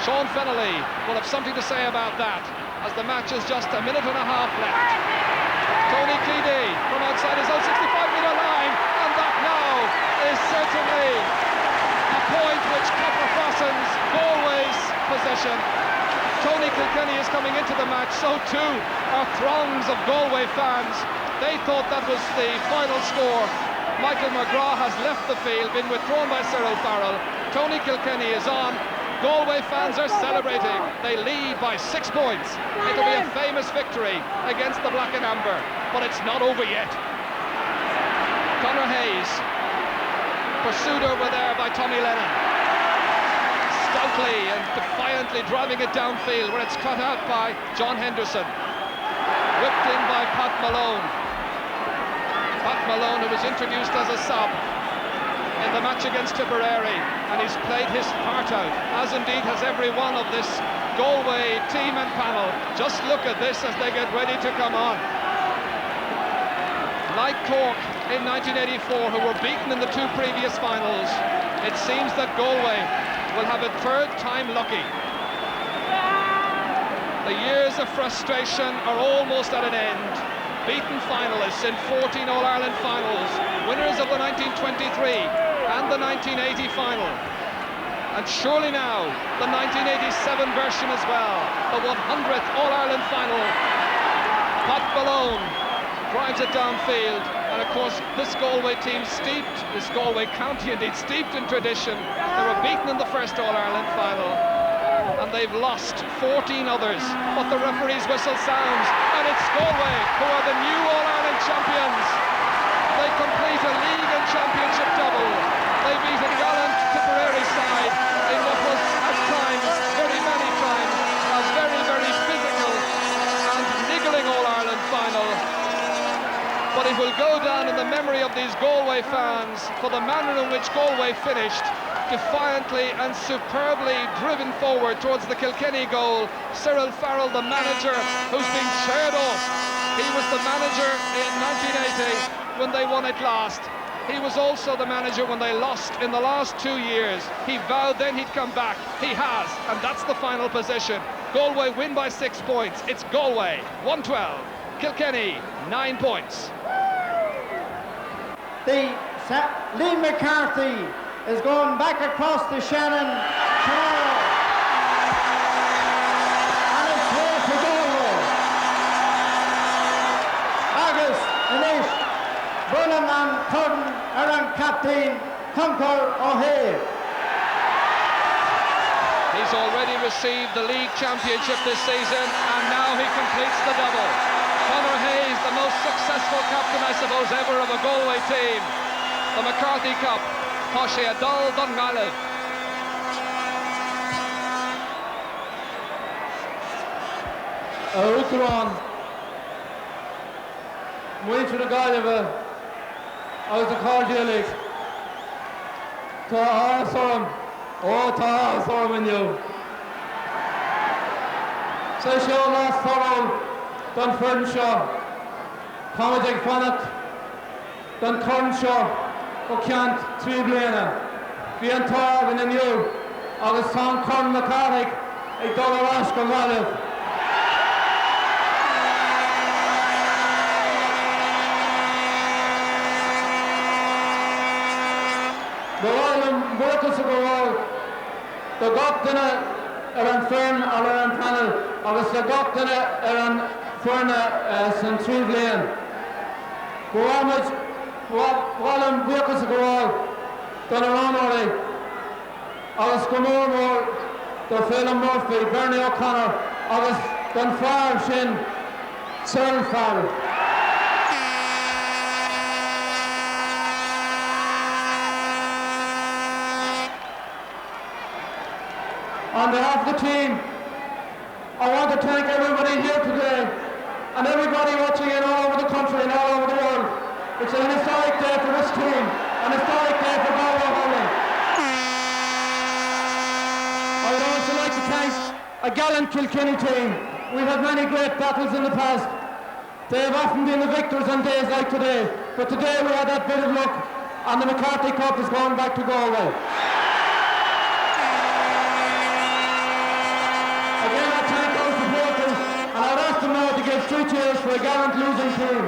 S1: Sean Fennelly will have something to say about that, as the match is just a minute and a half left. Tony Cleedy from outside his own 65-metre line, and that now is certainly a point which copper fastens Galway's possession. Tony Kilkenny is coming into the match, so too are throngs of Galway fans. They thought that was the final score. Michael McGrath has left the field, been withdrawn by Cyril Farrell. Tony Kilkenny is on. Galway fans are celebrating. They lead by 6 points. It'll be a famous victory against the Black and Amber, but it's not over yet. Conor Hayes pursued over there by Tommy Lennon, stoutly and defiantly driving it downfield, where it's cut out by John Henderson, whipped in by Pat Malone. Pat Malone, who was introduced as a sub in the match against Tipperary, and he's played his heart out, as indeed has every one of this Galway team and panel. Just look at this as they get ready to come on. Like Cork in 1984, who were beaten in the 2 previous finals, it seems that Galway will have a 3rd time lucky. The years of frustration are almost at an end. Beaten finalists in 14 All-Ireland finals, winners of the 1923 and the 1980 final, and surely now the 1987 version as well, the 100th All-Ireland final. Pat Malone drives it downfield, and of course this Galway team steeped, this Galway county indeed, steeped in tradition. They were beaten in the first All-Ireland final, and they've lost 14 others, but the referee's whistle sounds, and it's Galway who are the new All-Ireland champions. They complete a league and championship double. They beat a gallant Tipperary side in what was at times, very many times, a very, very physical and niggling All-Ireland final. But it will go down in the memory of these Galway fans for the manner in which Galway finished, defiantly and superbly driven forward towards the Kilkenny goal. Cyril Farrell, the manager, who's been cheered off. He was the manager in 1980 when they won it last. He was also the manager when they lost in the last 2 years. He vowed then he'd come back. He has, and that's the final position. Galway win by 6 points. It's Galway 112, Kilkenny 9 points.
S2: Lee McCarthy is going back across the Shannon tomorrow. And it's here to Galway. Agus, Anish, Burnham and Curtin are on captain Conquer O'Hare.
S1: He's already received the league championship this season, and now he completes the double. Conor Hayes, the most successful captain, I suppose, ever of a Galway team. The McCarthy Cup. Toshe Adol Dungalad.
S3: Utron. Muitre na Galway. Agus a Cardialig. Tá ásorum. Ó tá ásorum inniu. Sa seo last thorol don Fern seo. Comedag Fanat don Corn seo ó ceant trí bliana. Bhí an táir in inniu agus tá Corn na Carrick ag dul arás go Galway. Bhfuil buchas a go bhfuil do gach duine an Fern ar an panel agus do gach duine an Ferna san trí blian. Bhfuil buchas a go bhfuil don ar anóirí agus go mór do Phelan Murphy, Bernie O'Connor agus don fearr sin Cyril Farrell. On behalf of the team, I want to thank everybody here today and everybody watching in all over the country and all over the world. It's an historic day for this team, an historic day for Galway Hurling. I would also like to thank a gallant Kilkenny team. We've had many great battles in the past. They have often been the victors on days like today, but today we had that bit of luck and the McCarthy Cup is going back to Galway. Again, I thank our supporters, and I'd ask them now to give 3 cheers for a gallant losing team.